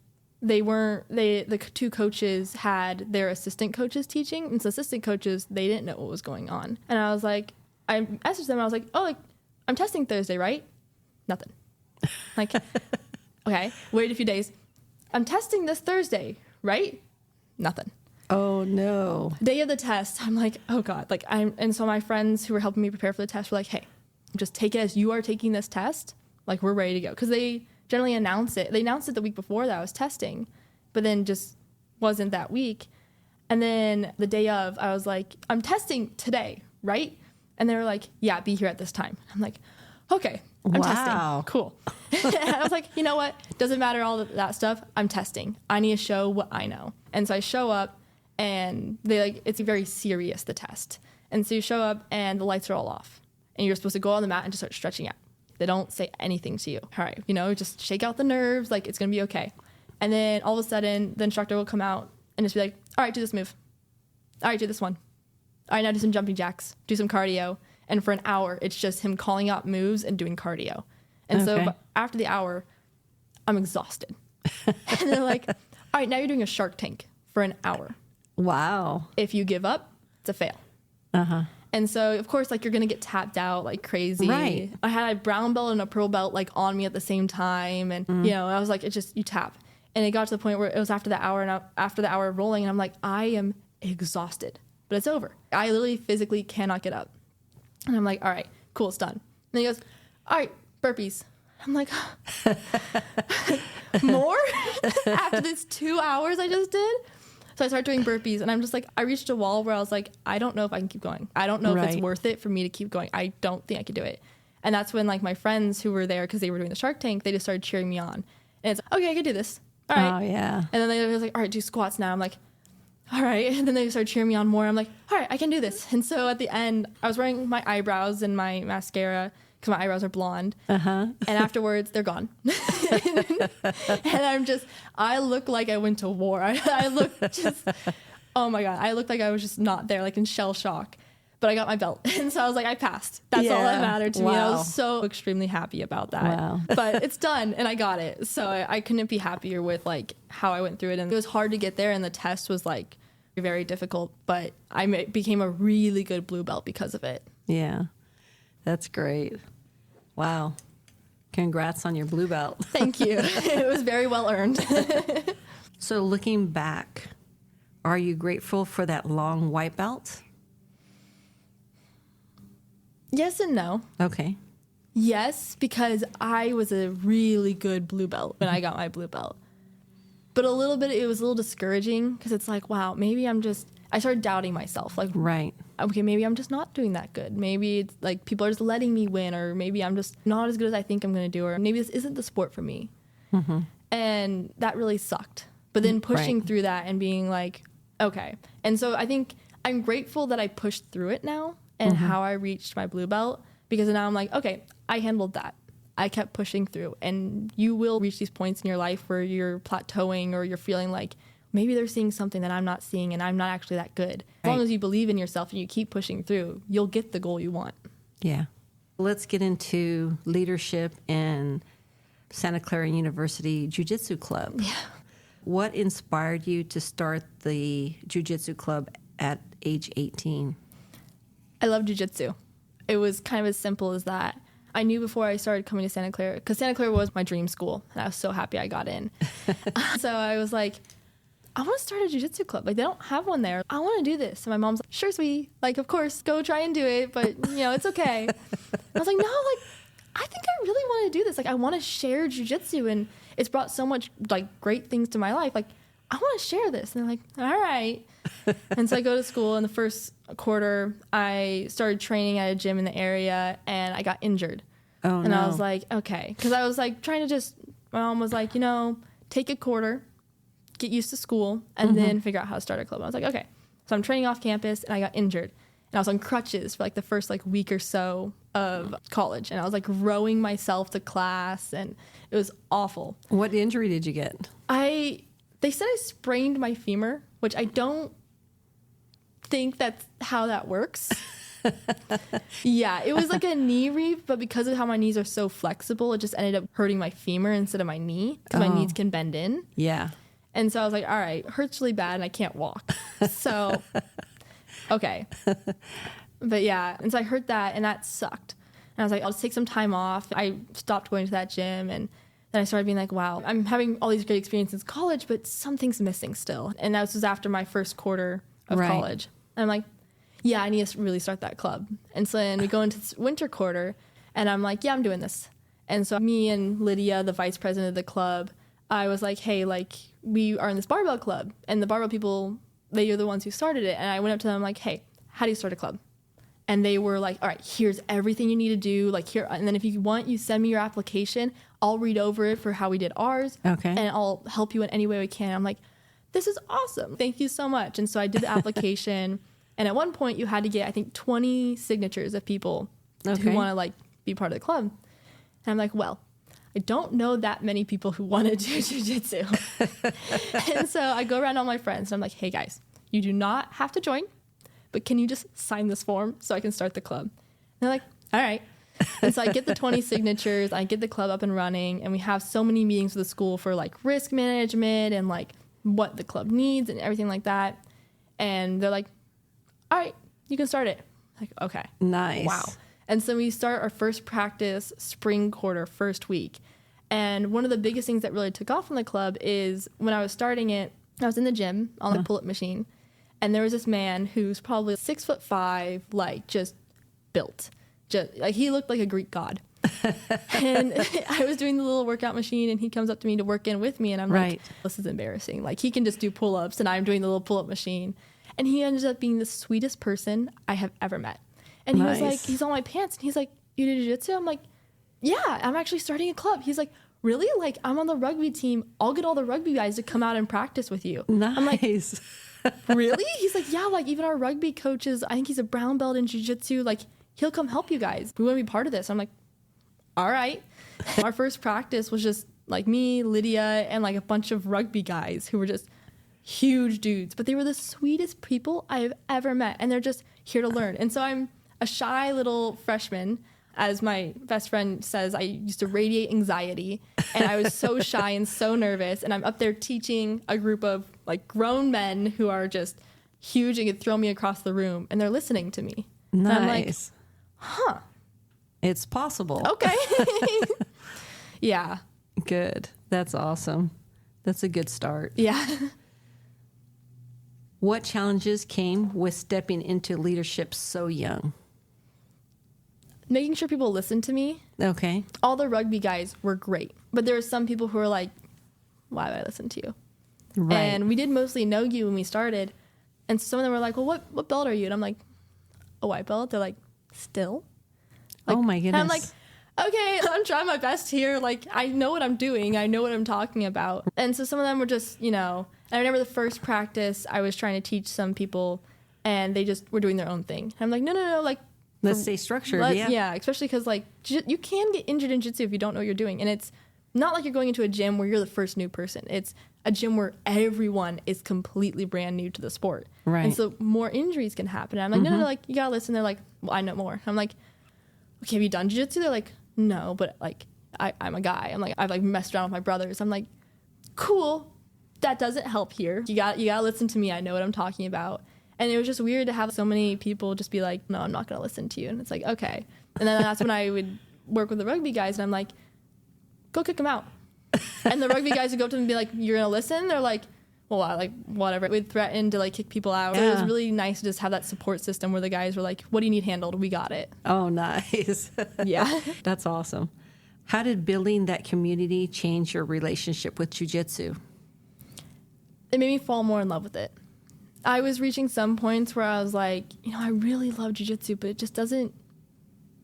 the two coaches had their assistant coaches teaching. And so assistant coaches, they didn't know what was going on. And I was like, I messaged them. I was like, oh, like, I'm testing Thursday, right? Nothing. Like, okay, wait a few days. I'm testing this Thursday, right? Nothing. Oh, no. Day of the test, I'm like, oh, God. Like, and so my friends who were helping me prepare for the test were like, hey, just take it as you are taking this test. Like, we're ready to go. Because they generally announce it. They announced it the week before that I was testing, but then just wasn't that week. And then the day of, I was like, I'm testing today, right? And they were like, yeah, be here at this time. I'm like, okay, I'm testing. Cool. And I was like, you know what? Doesn't matter all that stuff. I'm testing. I need to show what I know. And so I show up and it's very serious, the test. And so you show up and the lights are all off and you're supposed to go on the mat and just start stretching out. They don't say anything to you. All right, just shake out the nerves. Like, it's going to be okay. And then all of a sudden the instructor will come out and just be like, all right, do this move. All right, do this one. All right, now do some jumping jacks, do some cardio. And for an hour, it's just him calling out moves and doing cardio. And so after the hour, I'm exhausted. And they're like, all right, now you're doing a shark tank for an hour. Wow. If you give up, it's a fail. Uh-huh. And so, of course, like, you're going to get tapped out like crazy. Right. I had a brown belt and a purple belt like on me at the same time. And, I was like, you tap. And it got to the point where it was after the hour of rolling. And I'm like, I am exhausted, but it's over. I literally physically cannot get up. And I'm like, all right, cool, it's done. And he goes, all right, burpees. I'm like, more? After this 2 hours I just did? So I started doing burpees, and I'm just like, I reached a wall where I was like, I don't know if I can keep going. I don't know if it's worth it for me to keep going. I don't think I could do it. And that's when, like, my friends who were there, because they were doing the Shark Tank, they just started cheering me on. And it's, okay, I can do this. All right. Oh, yeah. And then they was like, all right, do squats now. I'm like, all right. And then they started cheering me on more. I'm like, all right, I can do this. And so at the end, I was wearing my eyebrows and my mascara because my eyebrows are blonde. Uh-huh. And afterwards, they're gone. And I look like I went to war. I look just, oh my God, I looked like I was just not there, like in shell shock. but I got my belt. And so I was like, I passed. That's all that mattered to me. I was so extremely happy about that. Wow. But it's done and I got it. So I couldn't be happier with like how I went through it. And it was hard to get there and the test was like very difficult, but I became a really good blue belt because of it. Yeah. That's great. Wow. Congrats on your blue belt. Thank you. It was very well earned. So looking back, are you grateful for that long white belt? Yes and no. Okay. Yes, because I was a really good blue belt when I got my blue belt. But a little bit, it was a little discouraging because it's like, wow, maybe I started doubting myself. Like, right. Okay, maybe I'm just not doing that good. Maybe it's like people are just letting me win, or maybe I'm just not as good as I think I'm going to do, or maybe this isn't the sport for me. Mm-hmm. And that really sucked. But then pushing through that and being like, okay. And so I think I'm grateful that I pushed through it now and how I reached my blue belt, because now I'm like, okay, I handled that. I kept pushing through, and you will reach these points in your life where you're plateauing or you're feeling like maybe they're seeing something that I'm not seeing and I'm not actually that good. As long as you believe in yourself and you keep pushing through, you'll get the goal you want. Yeah. Let's get into leadership in Santa Clara University Jiu-Jitsu Club. Yeah. What inspired you to start the Jiu-Jitsu Club at age 18? I love jiu-jitsu. It was kind of as simple as that. I knew before I started coming to Santa Clara, because Santa Clara was my dream school, and I was so happy I got in. So I was like, I want to start a jiu-jitsu club. Like, they don't have one there. I want to do this. And my mom's like, sure, sweetie. Like, of course, go try and do it, but, it's okay. I was like, no, like, I think I really want to do this. Like, I want to share jiu-jitsu, and it's brought so much, like, great things to my life. Like, I want to share this. And they're like, all right. And so I go to school. In the first quarter, I started training at a gym in the area, and I got injured. Oh, and no. I was like, okay. Because I was, like, trying to my mom was like, take a quarter, get used to school, and then figure out how to start a club. I was like, okay. So I'm training off campus, and I got injured. And I was on crutches for, like, the first, like, week or so of college. And I was, like, rowing myself to class, and it was awful. What injury did you get? They said I sprained my femur, which I don't think that's how that works. Yeah, it was like a knee reap, but because of how my knees are so flexible, it just ended up hurting my femur instead of my knee, because my knees can bend in. Yeah. And so I was like, all right, hurts really bad and I can't walk. So, okay. But yeah, and so I heard that, and that sucked. And I was like, I'll just take some time off. I stopped going to that gym, and then I started being like, wow, I'm having all these great experiences in college, but something's missing still. And that was after my first quarter of college. And I'm like, yeah, I need to really start that club. And so then we go into this winter quarter, and I'm like, yeah, I'm doing this. And so me and Lydia, the vice president of the club, I was like, hey, like, we are in this barbell club, and the barbell people, they are the ones who started it. And I went up to them like, hey, how do you start a club? And they were like, all right, here's everything you need to do. Like, here, and then if you want, you send me your application. I'll read over it for how we did ours. Okay. And I'll help you in any way we can. I'm like, this is awesome. Thank you so much. And so I did the application. And at one point you had to get, I think, 20 signatures of people who want to, like, be part of the club. And I'm like, well, I don't know that many people who want to do jiu-jitsu. And so I go around all my friends, and I'm like, hey guys, you do not have to join, but can you just sign this form so I can start the club? And they're like, all right. And so I get the 20 signatures, I get the club up and running, and we have so many meetings with the school for, like, risk management and, like, what the club needs and everything like that. And they're like, all right, you can start it. Like, okay. Nice. Wow. And so we start our first practice spring quarter, first week. And one of the biggest things that really took off in the club is when I was starting it, I was in the gym on the pull-up machine, and there was this man who's probably 6'5", like, just built. Just like, he looked like a Greek god. And I was doing the little workout machine, and he comes up to me to work in with me, and I'm like, this is embarrassing. Like, he can just do pull-ups, and I'm doing the little pull-up machine. And he ended up being the sweetest person I have ever met. And he was like, he's on my pants, and he's like, you do jiu-jitsu? I'm like, yeah, I'm actually starting a club. He's like, really? Like, I'm on the rugby team. I'll get all the rugby guys to come out and practice with you. Nice. I'm like, really? He's like, yeah, like, even our rugby coaches, I think he's a brown belt in jiu-jitsu. Like, he'll come help you guys. We want to be part of this. I'm like, all right. Our first practice was just like me, Lydia, and like a bunch of rugby guys who were just huge dudes, but they were the sweetest people I've ever met. And they're just here to learn. And so I'm a shy little freshman. As my best friend says, I used to radiate anxiety, and I was so shy and so nervous. And I'm up there teaching a group of like grown men who are just huge and could throw me across the room, and they're listening to me. Nice. And I'm like, huh. It's possible. Okay. Yeah. Good. That's awesome. That's a good start. Yeah. What challenges came with stepping into leadership so young? Making sure people listen to me. Okay. All the rugby guys were great, but there were some people who were like, why would I listen to you? Right. And we did mostly know you when we started. And some of them were like, well, what belt are you? And I'm like, a white belt. They're like, still? Like, oh my goodness. And I'm like, okay, I'm trying my best here. Like, I know what I'm doing. I know what I'm talking about. And so some of them were just, and I remember the first practice I was trying to teach some people, and they just were doing their own thing. And I'm like, no, like, let's stay structured. Yeah, especially because like you can get injured in jiu-jitsu if you don't know what you're doing. And it's not like you're going into a gym where you're the first new person. It's a gym where everyone is completely brand new to the sport. Right. And so more injuries can happen. And I'm like, no, like, you gotta listen. They're like, well, I know more. I'm like, okay, have you done jiu-jitsu? They're like, no, but like, I'm a guy. I'm like, I've like messed around with my brothers. I'm like, cool. That doesn't help here. You gotta listen to me. I know what I'm talking about. And it was just weird to have so many people just be like, no, I'm not going to listen to you. And it's like, okay. And then that's when I would work with the rugby guys, and I'm like, go kick them out. And the rugby guys would go up to them and be like, you're going to listen? They're like, well, like, whatever. We'd threaten to like kick people out. Yeah. It was really nice to just have that support system where the guys were like, what do you need handled? We got it. Oh, nice. Yeah. That's awesome. How did building that community change your relationship with jiu-jitsu? It made me fall more in love with it. I was reaching some points where I was like, I really love jiu-jitsu, but it just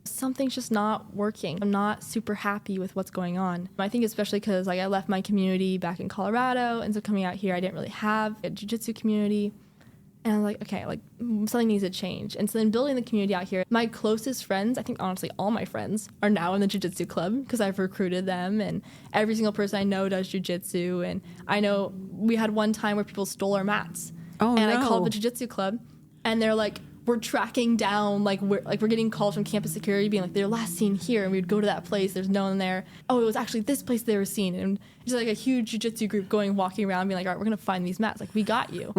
something's just not working. I'm not super happy with what's going on. I think especially because like I left my community back in Colorado, and so coming out here, I didn't really have a jiu-jitsu community. And I was like, okay, like something needs to change. And so then building the community out here, my closest friends, I think honestly all my friends are now in the jiu-jitsu club because I've recruited them, and every single person I know does jiu-jitsu. And I know we had one time where people stole our mats. Oh, and no. I called the jiu-jitsu club, and they're like, we're tracking down, we're getting calls from campus security being like, they're last seen here, and we would go to that place, there's no one there. Oh, it was actually this place they were seen. And just like a huge jiu-jitsu group walking around being like, all right, we're gonna find these mats, like, we got you.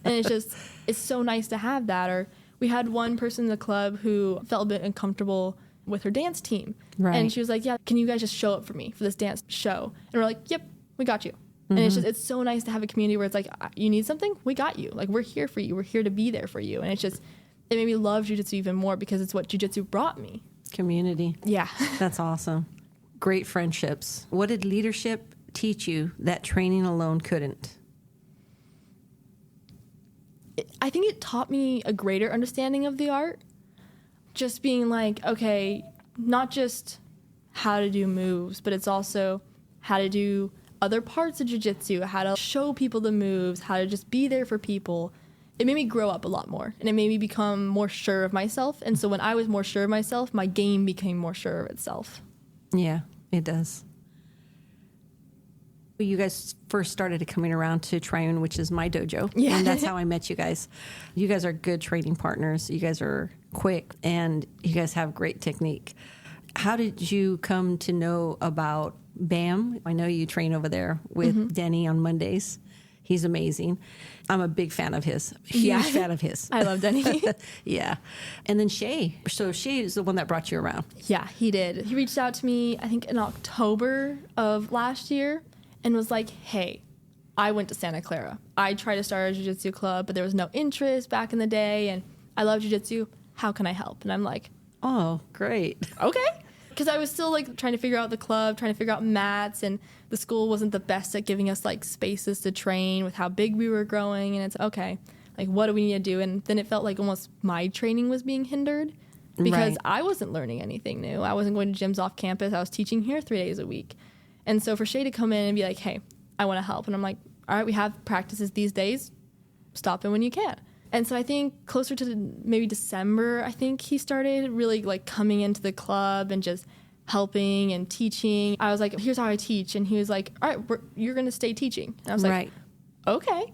And it's so nice to have that. Or we had one person in the club who felt a bit uncomfortable with her dance team. Right. And she was like, yeah, can you guys just show up for me for this dance show? And we're like, yep, we got you. And it's so nice to have a community where it's like, you need something? We got you. Like, we're here for you. We're here to be there for you. And it made me love jiu-jitsu even more because it's what jiu-jitsu brought me. Community. Yeah. That's awesome. Great friendships. What did leadership teach you that training alone couldn't? I think it taught me a greater understanding of the art. Just being like, okay, not just how to do moves, but it's also how to do other parts of jiu-jitsu, how to show people the moves, how to just be there for people. It made me grow up a lot more, and it made me become more sure of myself. And so when I was more sure of myself, my game became more sure of itself. Yeah, it does. You guys first started coming around to Triune, which is my dojo. Yeah. And that's how I met you guys. You guys are good training partners. You guys are quick, and you guys have great technique. How did you come to know about BAM? I know you train over there with Denny on Mondays. He's amazing. I'm a big fan of his. Huge fan of his. I love Denny. Yeah. And then Shay. So Shay is the one that brought you around. Yeah, he did. He reached out to me, I think in October of last year, and was like, hey, I went to Santa Clara. I tried to start a jiu-jitsu club, but there was no interest back in the day, and I love jiu-jitsu. How can I help? And I'm like, oh, great. Okay. Because I was still like trying to figure out the club, trying to figure out mats, and the school wasn't the best at giving us like spaces to train with how big we were growing. And it's okay, like, what do we need to do? And then it felt like almost my training was being hindered because I wasn't learning anything new. I wasn't going to gyms off campus. I was teaching here 3 days a week. And so for Shay to come in and be like, hey, I want to help. And I'm like, all right, we have practices these days. Stop in when you can. And so I think closer to maybe December, I think he started really like coming into the club and just helping and teaching. I was like, here's how I teach. And he was like, all right, you're going to stay teaching. And I was like, Right. okay.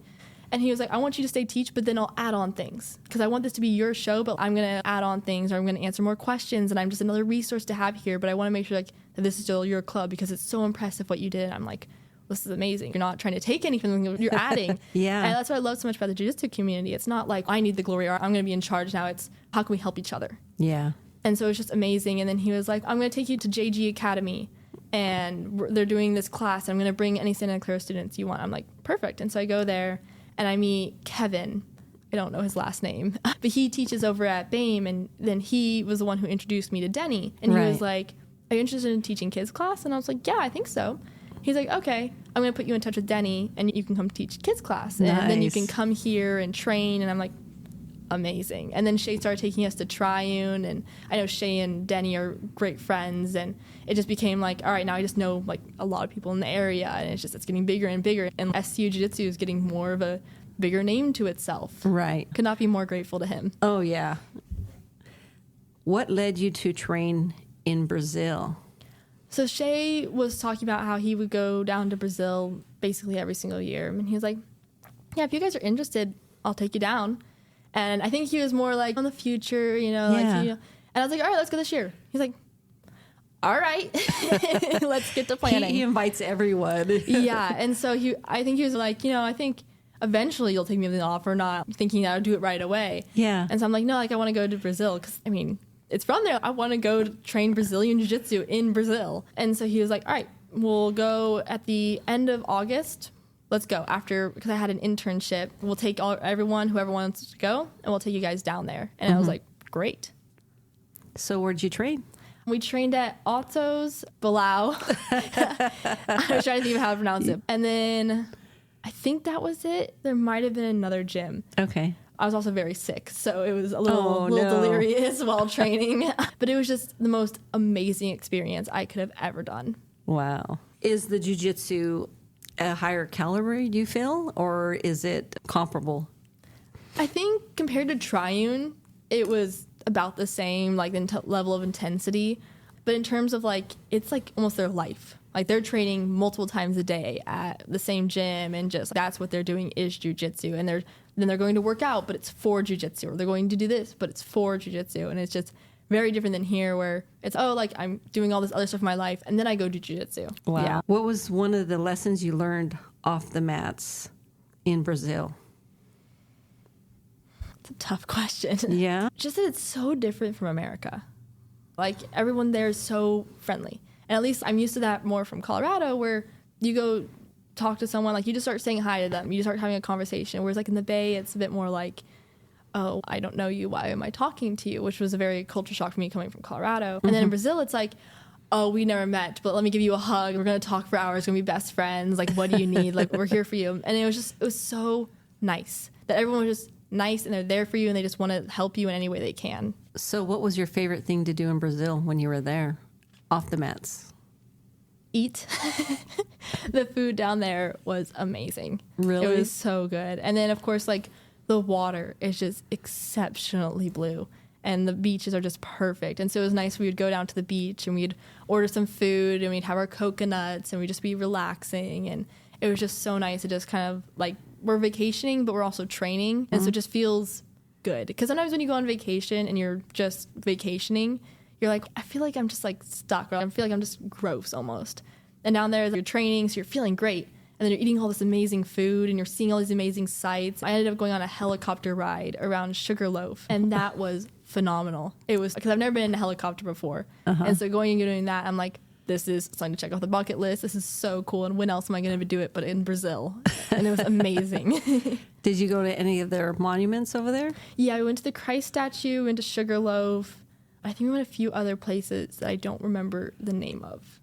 And he was like, I want you to stay teach, but then I'll add on things because I want this to be your show, but I'm going to add on things or I'm going to answer more questions and I'm just another resource to have here. But I want to make sure like that this is still your club because it's so impressive what you did. And I'm like, this is amazing. You're not trying to take anything, you're adding. Yeah. And that's what I love so much about the jiu-jitsu community. It's not like I need the glory or I'm going to be in charge now. It's how can we help each other? Yeah. And so it's just amazing. And then he was like, I'm going to take you to JG Academy. And they're doing this class. I'm going to bring any Santa Clara students you want. I'm like, perfect. And so I go there and I meet Kevin. I don't know his last name, but he teaches over at BAME. And then he was the one who introduced me to Denny. And he was like, are you interested in teaching kids class? And I was like, yeah, I think so. He's like, okay, I'm going to put you in touch with Denny and you can come teach kids class. Nice. And then you can come here and train. And I'm like, amazing. And then Shay started taking us to Triune, and I know Shay and Denny are great friends, and it just became like, all right, now I just know like a lot of people in the area, and it's getting bigger and bigger, and SCU Jiu-Jitsu is getting more of a bigger name to itself. Right. Could not be more grateful to him. Oh yeah. What led you to train in Brazil? So Shay was talking about how he would go down to Brazil basically every single year, and he was like, yeah, if you guys are interested, I'll take you down. And I think he was more like on the future, you know, like, and I was like, all right, let's go this year. He's like, all right, let's get to planning. He invites everyone. Yeah. And so I think he was like, you know, I think eventually you'll take me off or not thinking that I'll do it right away. Yeah. And so I'm like, no, like I want to go to Brazil. Cause I mean, it's from there. I want to go train Brazilian Jiu-Jitsu in Brazil. And so he was like, all right, we'll go at the end of August. Let's go after, because I had an internship. We'll take everyone, whoever wants to go, and we'll take you guys down there. And I was like, great. So where'd you train? We trained at Otto's Bilao. I was trying to think of how to pronounce it. And then I think that was it. There might have been another gym. Okay. I was also very sick, so it was a little delirious while training. But it was just the most amazing experience I could have ever done. Wow. Is the jiu-jitsu a higher caliber, do you feel, or is it comparable? I think compared to Triune, it was about the same, like the level of intensity. But in terms of like, it's like almost their life. Like they're training multiple times a day at the same gym, and just that's what they're doing is jiu-jitsu. And then they're going to work out, but it's for jiu-jitsu. Or they're going to do this, but it's for jiu-jitsu. And it's just very different than here where it's, oh, like I'm doing all this other stuff in my life and then I go do jiu-jitsu. Wow. Yeah. What was one of the lessons you learned off the mats in Brazil? It's a tough question. Yeah. Just that it's so different from America. Like everyone there is so friendly. And at least I'm used to that more from Colorado where you go talk to someone, like you just start saying hi to them. You just start having a conversation. Whereas like in the Bay, it's a bit more like, oh, I don't know you. Why am I talking to you? Which was a very culture shock for me coming from Colorado. Mm-hmm. And then in Brazil, it's like, oh, we never met, but let me give you a hug. We're going to talk for hours. We're going to be best friends. Like, what do you need? Like, we're here for you. And it was so nice that everyone was just nice and they're there for you and they just want to help you in any way they can. So what was your favorite thing to do in Brazil when you were there off the mats? Eat. The food down there was amazing. Really? It was so good. And then, of course, like, the water is just exceptionally blue and the beaches are just perfect. And so it was nice. We would go down to the beach and we'd order some food and we'd have our coconuts and we'd just be relaxing. And it was just so nice to just kind of like, we're vacationing, but we're also training. And so it just feels good. Because sometimes when you go on vacation and you're just vacationing, you're like, I feel like I'm just like stuck. Or I feel like I'm just gross almost. And down there, you're training, so you're feeling great. And then you're eating all this amazing food and you're seeing all these amazing sights. I ended up going on a helicopter ride around Sugarloaf, and that was phenomenal. It was, because I've never been in a helicopter before. And so going and doing that, I'm like, this is something to check off the bucket list. This is so cool. And when else am I going to do it but in Brazil? And it was amazing. Did you go to any of their monuments over there? Yeah, we went to the Christ statue, went to Sugarloaf. I think we went a few other places that I don't remember the name of.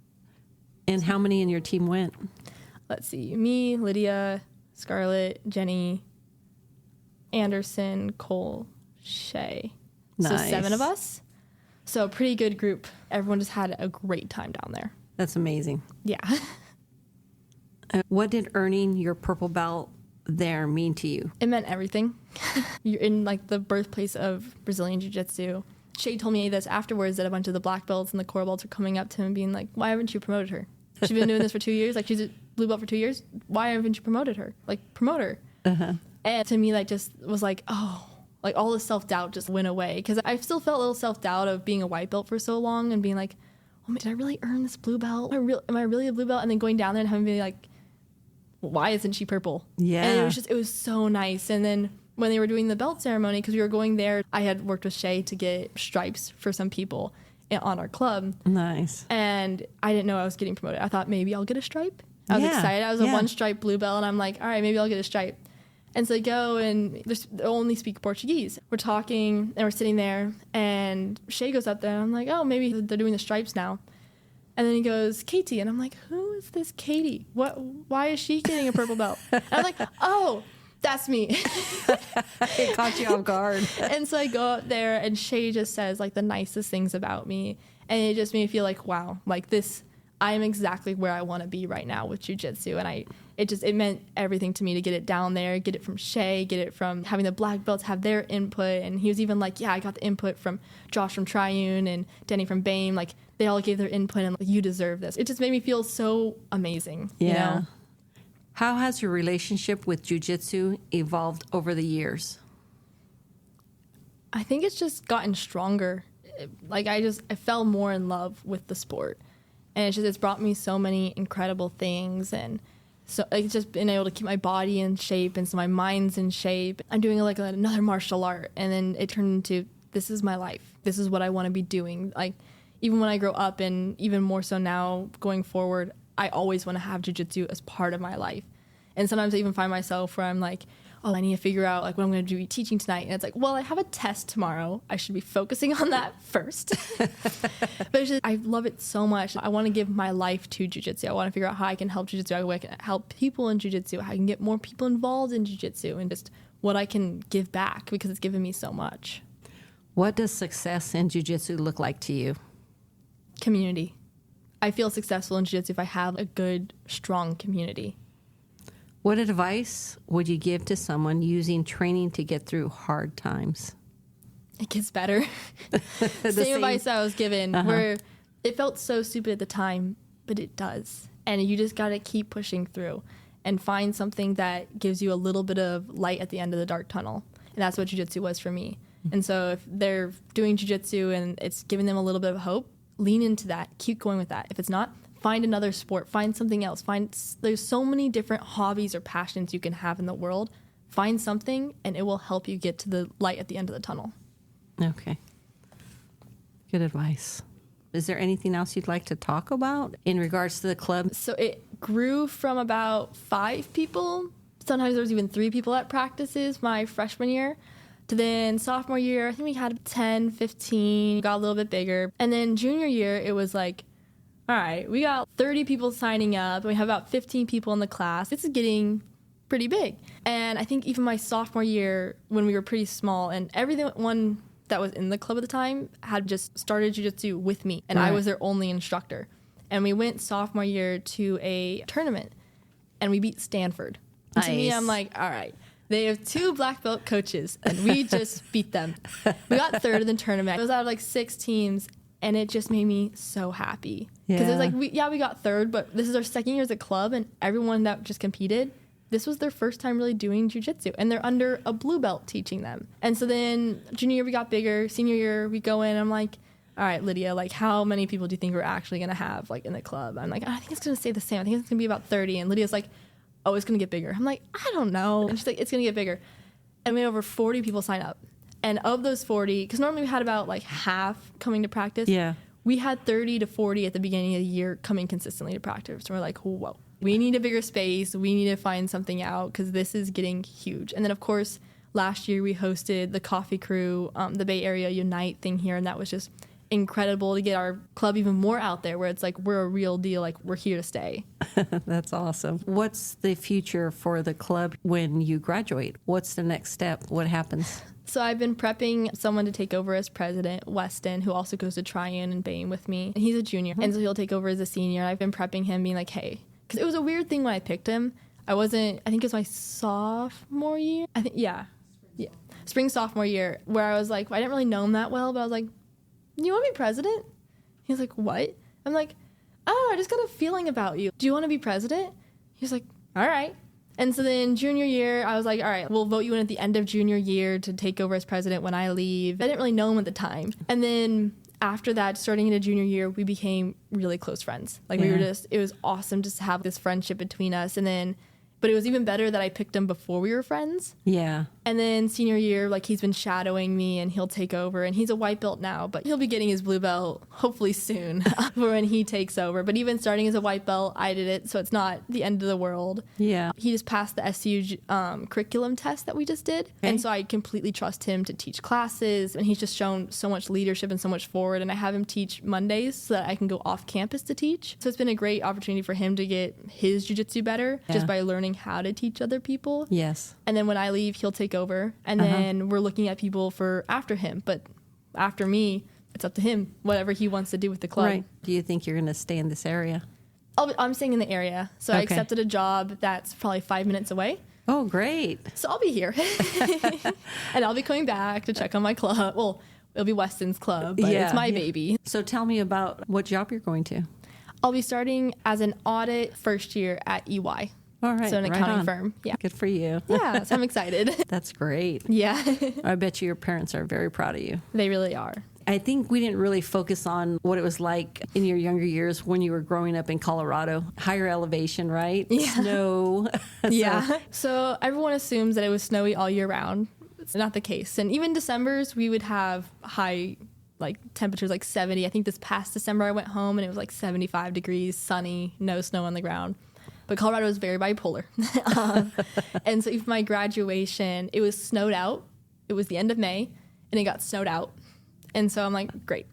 And how many in your team went? Let's see, me, Lydia, Scarlett, Jenny, Anderson, Cole, Shay. Nice. So 7 of us. So a pretty good group. Everyone just had a great time down there. That's amazing. Yeah. What did earning your purple belt there mean to you? It meant everything. You're in like the birthplace of Brazilian Jiu-Jitsu. Shay told me this afterwards that a bunch of the black belts and the core belts are coming up to him and being like, why haven't you promoted her? She's been doing this for 2 years. Like, she's a blue belt for 2 years. Why haven't you promoted her? Like, promote her. And to me, that just was like, oh, like all the self-doubt just went away. Because I still felt a little self-doubt of being a white belt for so long and being like, oh, did I really earn this blue belt? Am I really a blue belt? And then going down there and having to be like, why isn't she purple? Yeah. And it was so nice. And then when they were doing the belt ceremony, because we were going there, I had worked with Shay to get stripes for some people on our club. Nice. And I didn't know I was getting promoted. I thought maybe I'll get a stripe. I was excited. I was a 1-stripe blue belt, and I'm like, all right, maybe I'll get a stripe. And so I go, and they only speak Portuguese. We're talking, and we're sitting there, and Shay goes up there, and I'm like, oh, maybe they're doing the stripes now. And then he goes, Katie. And I'm like, who is this Katie? Why is she getting a purple belt? And I'm like, oh, that's me. It caught you off guard. And so I go up there, and Shay just says, like, the nicest things about me. And it just made me feel like, wow, like this, I am exactly where I want to be right now with jiu-jitsu. And it meant everything to me to get it down there, get it from Shay, get it from having the black belts have their input. And he was even like, yeah, I got the input from Josh from Triune and Denny from BAME. Like, they all gave their input, and like, you deserve this. It just made me feel so amazing. Yeah. You know? How has your relationship with jiu-jitsu evolved over the years? I think it's just gotten stronger. Like, I fell more in love with the sport. And it's brought me so many incredible things. And so it's just been able to keep my body in shape, and so my mind's in shape. I'm doing like another martial art, and then it turned into, this is my life. This is what I want to be doing. Like, even when I grow up, and even more so now going forward, I always want to have jiu-jitsu as part of my life. And sometimes I even find myself where I'm like, oh, I need to figure out like what I'm going to be teaching tonight. And it's like, well, I have a test tomorrow. I should be focusing on that first. But it's just, I love it so much. I want to give my life to jiu-jitsu. I want to figure out how I can help jiu-jitsu, how I can help people in jiu-jitsu, how I can get more people involved in jiu-jitsu, and just what I can give back, because it's given me so much. What does success in jiu-jitsu look like to you? Community. I feel successful in jiu-jitsu if I have a good, strong community. What advice would you give to someone using training to get through hard times? It gets better. Same advice I was given, where it felt so stupid at the time, but it does. And you just got to keep pushing through and find something that gives you a little bit of light at the end of the dark tunnel. And that's what jiu-jitsu was for me. And so if they're doing jiu-jitsu and it's giving them a little bit of hope, lean into that. Keep going with that. If it's not, find another sport. Find something else. There's so many different hobbies or passions you can have in the world. Find something, and it will help you get to the light at the end of the tunnel. Okay. Good advice. Is there anything else you'd like to talk about in regards to the club? So it grew from about 5 people. Sometimes there was even 3 people at practices my freshman year. To then sophomore year, I think we had 10, 15, got a little bit bigger. And then junior year, it was like, all right, we got 30 people signing up, and we have about 15 people in the class. This is getting pretty big. And I think even my sophomore year, when we were pretty small, and everyone that was in the club at the time had just started jiu-jitsu with me, and I was their only instructor. And we went sophomore year to a tournament, and we beat Stanford. And to me, I'm like, all right. They have 2 black belt coaches, and we just beat them. We got 3rd in the tournament. It was out of like 6 teams, and it just made me so happy. Because it was like, we got 3rd, but this is our 2nd year as a club, and everyone that just competed, this was their first time really doing jiu-jitsu, and they're under a blue belt teaching them. And so then junior year we got bigger. Senior year we go in, and I'm like, all right, Lydia, like how many people do you think we're actually going to have like in the club? I'm like, I think it's going to stay the same. I think it's going to be about 30. And Lydia's like, oh, it's going to get bigger. I'm like, I don't know. And she's like, it's going to get bigger. And we had over 40 people sign up. And of those 40, because normally we had about like half coming to practice. Yeah. We had 30 to 40 at the beginning of the year coming consistently to practice. So we're like, whoa, we need a bigger space. We need to find something out because this is getting huge. And then, of course, last year we hosted the Coffee Crew, the Bay Area Unite thing here. And that was just incredible to get our club even more out there where it's like we're a real deal, like we're here to stay. That's awesome. What's the future for the club when you graduate? What's the next step? What happens? So I've been prepping someone to take over as president, Weston, who also goes to Triune and BAME with me. And he's a junior, and so he'll take over as a senior. I've been prepping him, being like, hey, because it was a weird thing when I picked him. I think it was my sophomore year. Spring sophomore year, where I was like, I didn't really know him that well, but I was like, you want to be president? He was like, what? I'm like, oh, I just got a feeling about you. Do you want to be president? He was like, all right. And so then junior year, I was like, all right, we'll vote you in at the end of junior year to take over as president when I leave. I didn't really know him at the time. And then after that, starting into junior year, we became really close friends. Like we were it was awesome just to have this friendship between us. And then, but it was even better that I picked him before we were friends. Yeah. And then senior year, like he's been shadowing me and he'll take over, and he's a white belt now, but he'll be getting his blue belt hopefully soon for when he takes over. But even starting as a white belt, I did it, so it's not the end of the world. Yeah. He just passed the SCU curriculum test that we just did. Okay. And so I completely trust him to teach classes, and he's just shown so much leadership and so much forward. And I have him teach Mondays so that I can go off campus to teach. So it's been a great opportunity for him to get his jiu-jitsu better just by learning how to teach other people. Yes. And then when I leave, he'll take over. And then we're looking at people for after him. But after me, it's up to him, whatever he wants to do with the club. Right. Do you think you're going to stay in this area? I'm staying in the area. So I accepted a job that's probably 5 minutes away. Oh, great. So I'll be here. And I'll be coming back to check on my club. Well, it'll be Weston's club, but it's my baby. So tell me about what job you're going to. I'll be starting as an audit first year at EY. All right. So an accounting firm. Yeah. Good for you. Yeah. So I'm excited. That's great. Yeah. I bet you your parents are very proud of you. They really are. I think we didn't really focus on what it was like in your younger years when you were growing up in Colorado. Higher elevation, right? Yeah. Snow. Yeah. So everyone assumes that it was snowy all year round. It's not the case. And even Decembers, we would have high like temperatures like 70. I think this past December I went home and it was like 75 degrees, sunny, no snow on the ground. But Colorado is very bipolar. And so for my graduation, it was snowed out. It was the end of May, and it got snowed out. And so I'm like, great.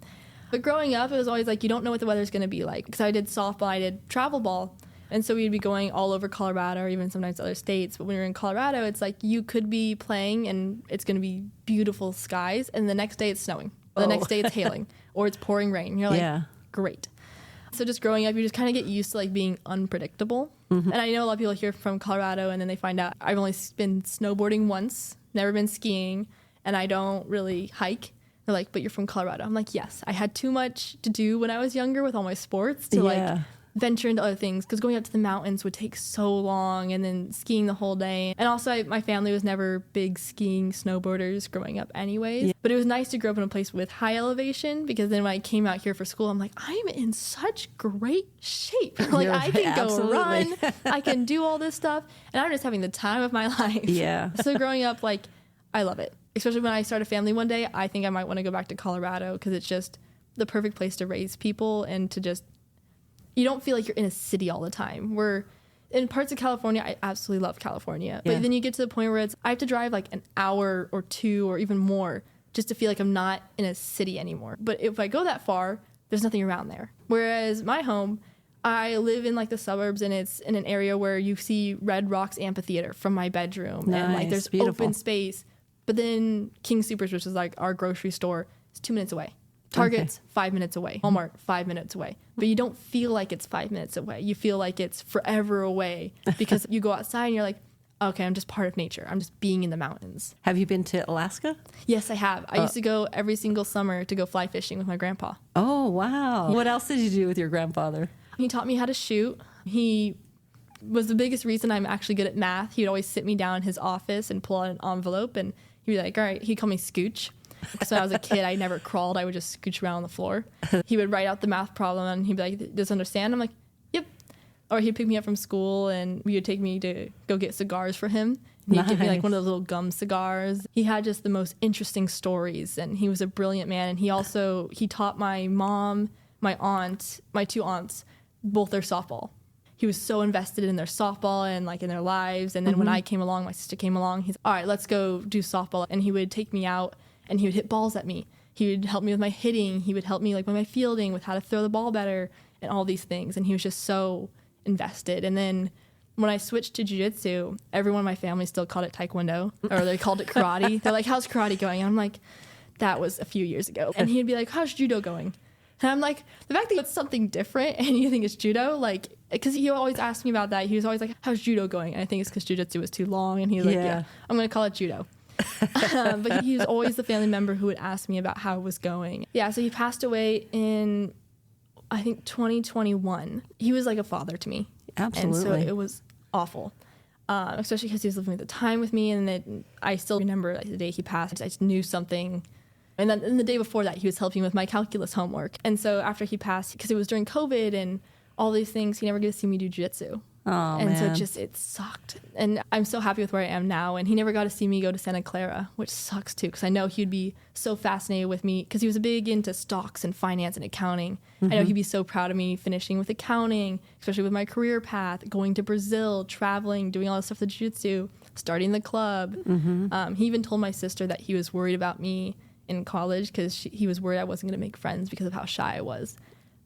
But growing up, it was always like, you don't know what the weather's going to be like. Because I did softball, I did travel ball. And so we'd be going all over Colorado or even sometimes other states. But when you're in Colorado, it's like you could be playing and it's going to be beautiful skies. And the next day it's snowing. Or the next day it's hailing. Or it's pouring rain. You're like, great. So just growing up, you just kind of get used to like being unpredictable. Mm-hmm. And I know a lot of people here from Colorado, and then they find out I've only been snowboarding once, never been skiing, and I don't really hike. They're like, but you're from Colorado. I'm like, yes, I had too much to do when I was younger with all my sports to like venture into other things, because going up to the mountains would take so long, and then skiing the whole day. And also my family was never big skiing snowboarders growing up anyways. But it was nice to grow up in a place with high elevation, because then when I came out here for school, I'm like, I'm in such great shape. Like I can go run, I can do all this stuff, and I'm just having the time of my life. Yeah. So growing up, like, I love it. Especially when I start a family one day, I think I might want to go back to Colorado, because it's just the perfect place to raise people and to just, you don't feel like you're in a city all the time. We're in parts of California. I absolutely love California. But then you get to the point where I have to drive like an hour or two or even more just to feel like I'm not in a city anymore. But if I go that far, there's nothing around there. Whereas my home, I live in like the suburbs, and it's in an area where you see Red Rocks Amphitheater from my bedroom. Nice, and like there's open space. But then King Soopers, which is like our grocery store, is 2 minutes away. Target's 5 minutes away. Walmart, 5 minutes away. But you don't feel like it's 5 minutes away. You feel like it's forever away, because you go outside and you're like, okay, I'm just part of nature. I'm just being in the mountains. Have you been to Alaska? Yes, I have. I used to go every single summer to go fly fishing with my grandpa. Oh, wow. What else did you do with your grandfather? He taught me how to shoot. He was the biggest reason I'm actually good at math. He'd always sit me down in his office and pull out an envelope, and he'd be like, all right, he'd call me Scooch. So when I was a kid, I never crawled. I would just scooch around on the floor. He would write out the math problem, and he'd be like, does understand? I'm like, yep. Or he'd pick me up from school, and we would take me to go get cigars for him. And he'd give me like one of those little gum cigars. He had just the most interesting stories, and he was a brilliant man. And he taught my mom, my aunt, my two aunts, both their softball. He was so invested in their softball and like in their lives. And then when I came along, my sister came along, he's all right, let's go do softball. And he would take me out, and he would hit balls at me. He would help me with my hitting. He would help me like with my fielding, with how to throw the ball better and all these things. And he was just so invested. And then when I switched to jiu-jitsu, everyone in my family still called it taekwondo, or they called it karate. They're like, how's karate going? And I'm like, that was a few years ago. And he'd be like, how's judo going? And I'm like, the fact that it's something different and you think it's judo, like, because he always asked me about that. He was always like, how's judo going? And I think it's because jiu-jitsu was too long. And he was like, yeah, I'm going to call it judo. But he was always the family member who would ask me about how it was going. Yeah, so he passed away in, I think, 2021. He was like a father to me. Absolutely. And so it was awful. especially because he was living at the time with me. And then I still remember like, the day he passed, I just knew something. And then and the day before that, he was helping with my calculus homework. And so after he passed, because it was during COVID and all these things, he never got to see me do jiu-jitsu. Oh, and man. so it sucked. And I'm so happy with where I am now. And he never got to see me go to Santa Clara, which sucks too, because I know he'd be so fascinated with me because he was big into stocks and finance and accounting. I know he'd be so proud of me finishing with accounting, especially with my career path, going to Brazil, traveling, doing all this stuff with jiu-jitsu, starting the club. He even told my sister that he was worried about me in college because he was worried I wasn't going to make friends because of how shy I was.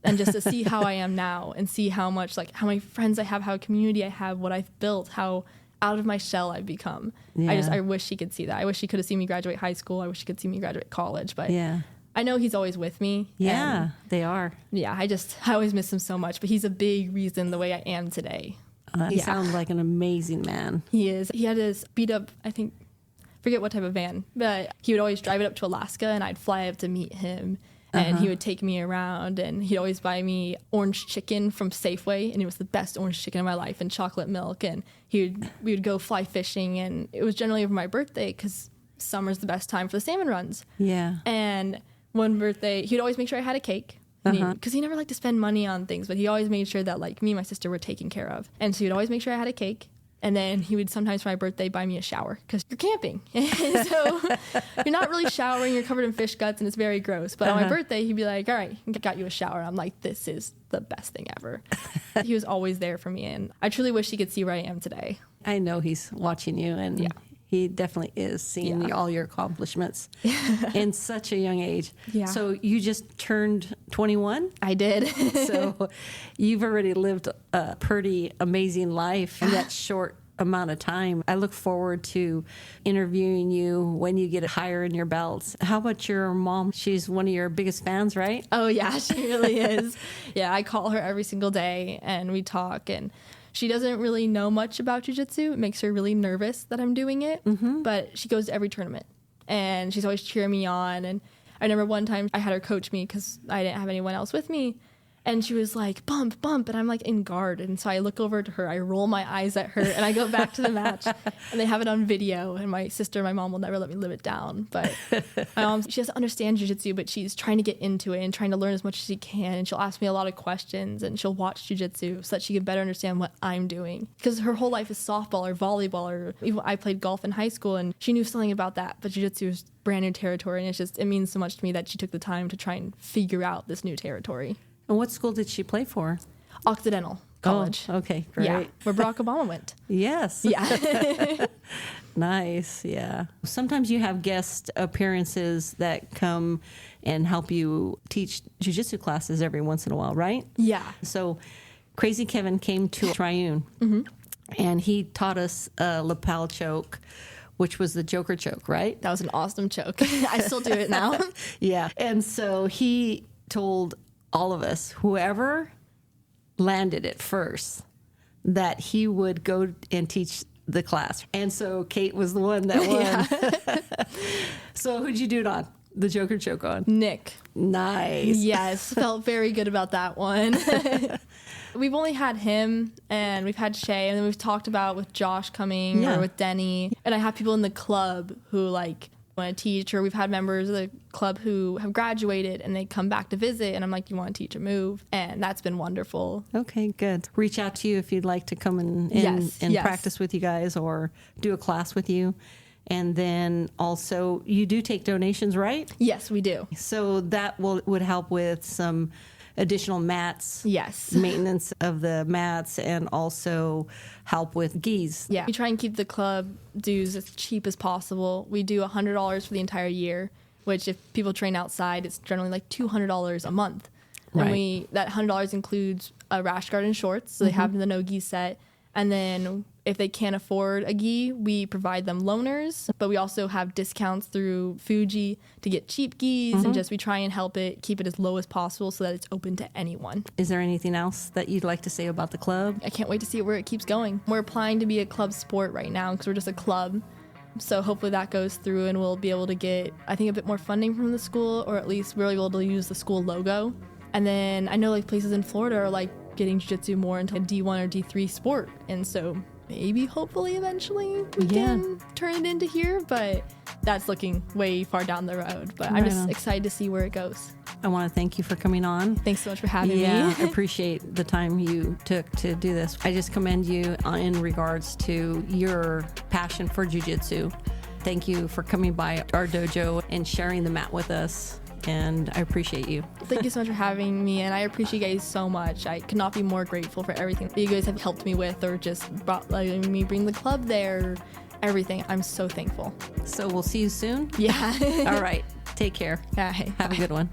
And just to see how I am now and see how much, like, how many friends I have, how community I have, what I've built, how out of my shell I've become. Yeah. I wish he could see that. I wish he could have seen me graduate high school. I wish he could see me graduate college. But Yeah. I know he's always with me. Yeah, And they are. yeah, I always miss him so much. But he's a big reason the way I am today. He sounds like an amazing man. He is. He had his beat up, I think, forget what type of van, but he would always drive it up to Alaska and I'd fly up to meet him. And he would take me around and he'd always buy me orange chicken from Safeway. And it was the best orange chicken of my life and chocolate milk. And we would go fly fishing. And it was generally over my birthday because summer's the best time for the salmon runs. Yeah. And one birthday, he'd always make sure I had a cake. Because he never liked to spend money on things, but he always made sure that like me and my sister were taken care of. And so he'd always make sure I had a cake. And then he would sometimes for my birthday buy me a shower because you're camping. And so you're not really showering. You're covered in fish guts and it's very gross. But on my birthday, he'd be like, all right, I got you a shower. I'm like, this is the best thing ever. He was always there for me. And I truly wish he could see where I am today. I know he's watching you, and he definitely is seeing all your accomplishments in such a young age. Yeah. So you just turned 21? I did. So you've already lived a pretty amazing life in that short amount of time. I look forward to interviewing you when you get higher in your belts. How about your mom? She's one of your biggest fans, right? Oh, yeah, she really is. Yeah, I call her every single day and we talk, and she doesn't really know much about jiu-jitsu. It makes her really nervous that I'm doing it, but she goes to every tournament and she's always cheering me on. And I remember one time I had her coach me because I didn't have anyone else with me. And she was like, bump, bump. And I'm like in guard. And so I look over to her, I roll my eyes at her, and I go back to the match. And they have it on video. And my sister, my mom will never let me live it down. But my mom, she doesn't understand jiu-jitsu, but she's trying to get into it and trying to learn as much as she can. And she'll ask me a lot of questions, and she'll watch jiu-jitsu so that she can better understand what I'm doing. Because her whole life is softball or volleyball, or even I played golf in high school, and she knew something about that. But jiu-jitsu is brand new territory. And it means so much to me that she took the time to try and figure out this new territory. And what school did she play for? Occidental College. Oh, okay, great. Yeah, where Barack Obama went. Yes. Yeah. Nice, yeah. Sometimes you have guest appearances that come and help you teach jiu-jitsu classes every once in a while, right? Yeah. So Crazy Kevin came to Triune, and he taught us a lapel choke, which was the Joker choke, right? That was an awesome choke. I still do it now. Yeah. And so he told all of us, whoever landed it first, that he would go and teach the class. And so Kate was the one that won. So who'd you do it on? The Joker choke on? Nick. Nice. Yes. Felt very good about that one. We've only had him, and we've had Shay, and then we've talked about with Josh coming or with Denny. And I have people in the club who like want to teach, or we've had members of the club who have graduated and they come back to visit, and I'm like, you want to teach a move? And that's been wonderful. Okay, good. Reach out to you if you'd like to come and practice with you guys or do a class with you. And then also you do take donations, right? Yes, we do. So that would help with some additional mats. Yes. Maintenance of the mats, and also help with gis. Yeah. We try and keep the club dues as cheap as possible. We do $100 for the entire year, which if people train outside, it's generally like $200 a month. Right. And that $100 includes a rash guard and shorts, so they have the no-gi set. And then if they can't afford a gi, we provide them loaners, but we also have discounts through Fuji to get cheap gis, and just we try and keep it as low as possible so that it's open to anyone. Is there anything else that you'd like to say about the club? I can't wait to see where it keeps going. We're applying to be a club sport right now because we're just a club. So hopefully that goes through and we'll be able to get, I think, a bit more funding from the school, or at least we're able to use the school logo. And then I know like places in Florida are like getting jiu-jitsu more into a D1 or D3 sport. And so maybe hopefully eventually we can turn it into here, but that's looking way far down the road. But I'm just excited to see where it goes. I want to thank you for coming on. Thanks so much for having me. I appreciate the time you took to do this. I just commend you in regards to your passion for jiu-jitsu. Thank you for coming by our dojo and sharing the mat with us. And I appreciate you. Thank you so much for having me, and I appreciate you guys so much. I could not be more grateful for everything that you guys have helped me with, or just letting me bring the club there, everything. I'm so thankful. So we'll see you soon? Yeah. All right. Take care. Yeah, hey, Have bye. a good one.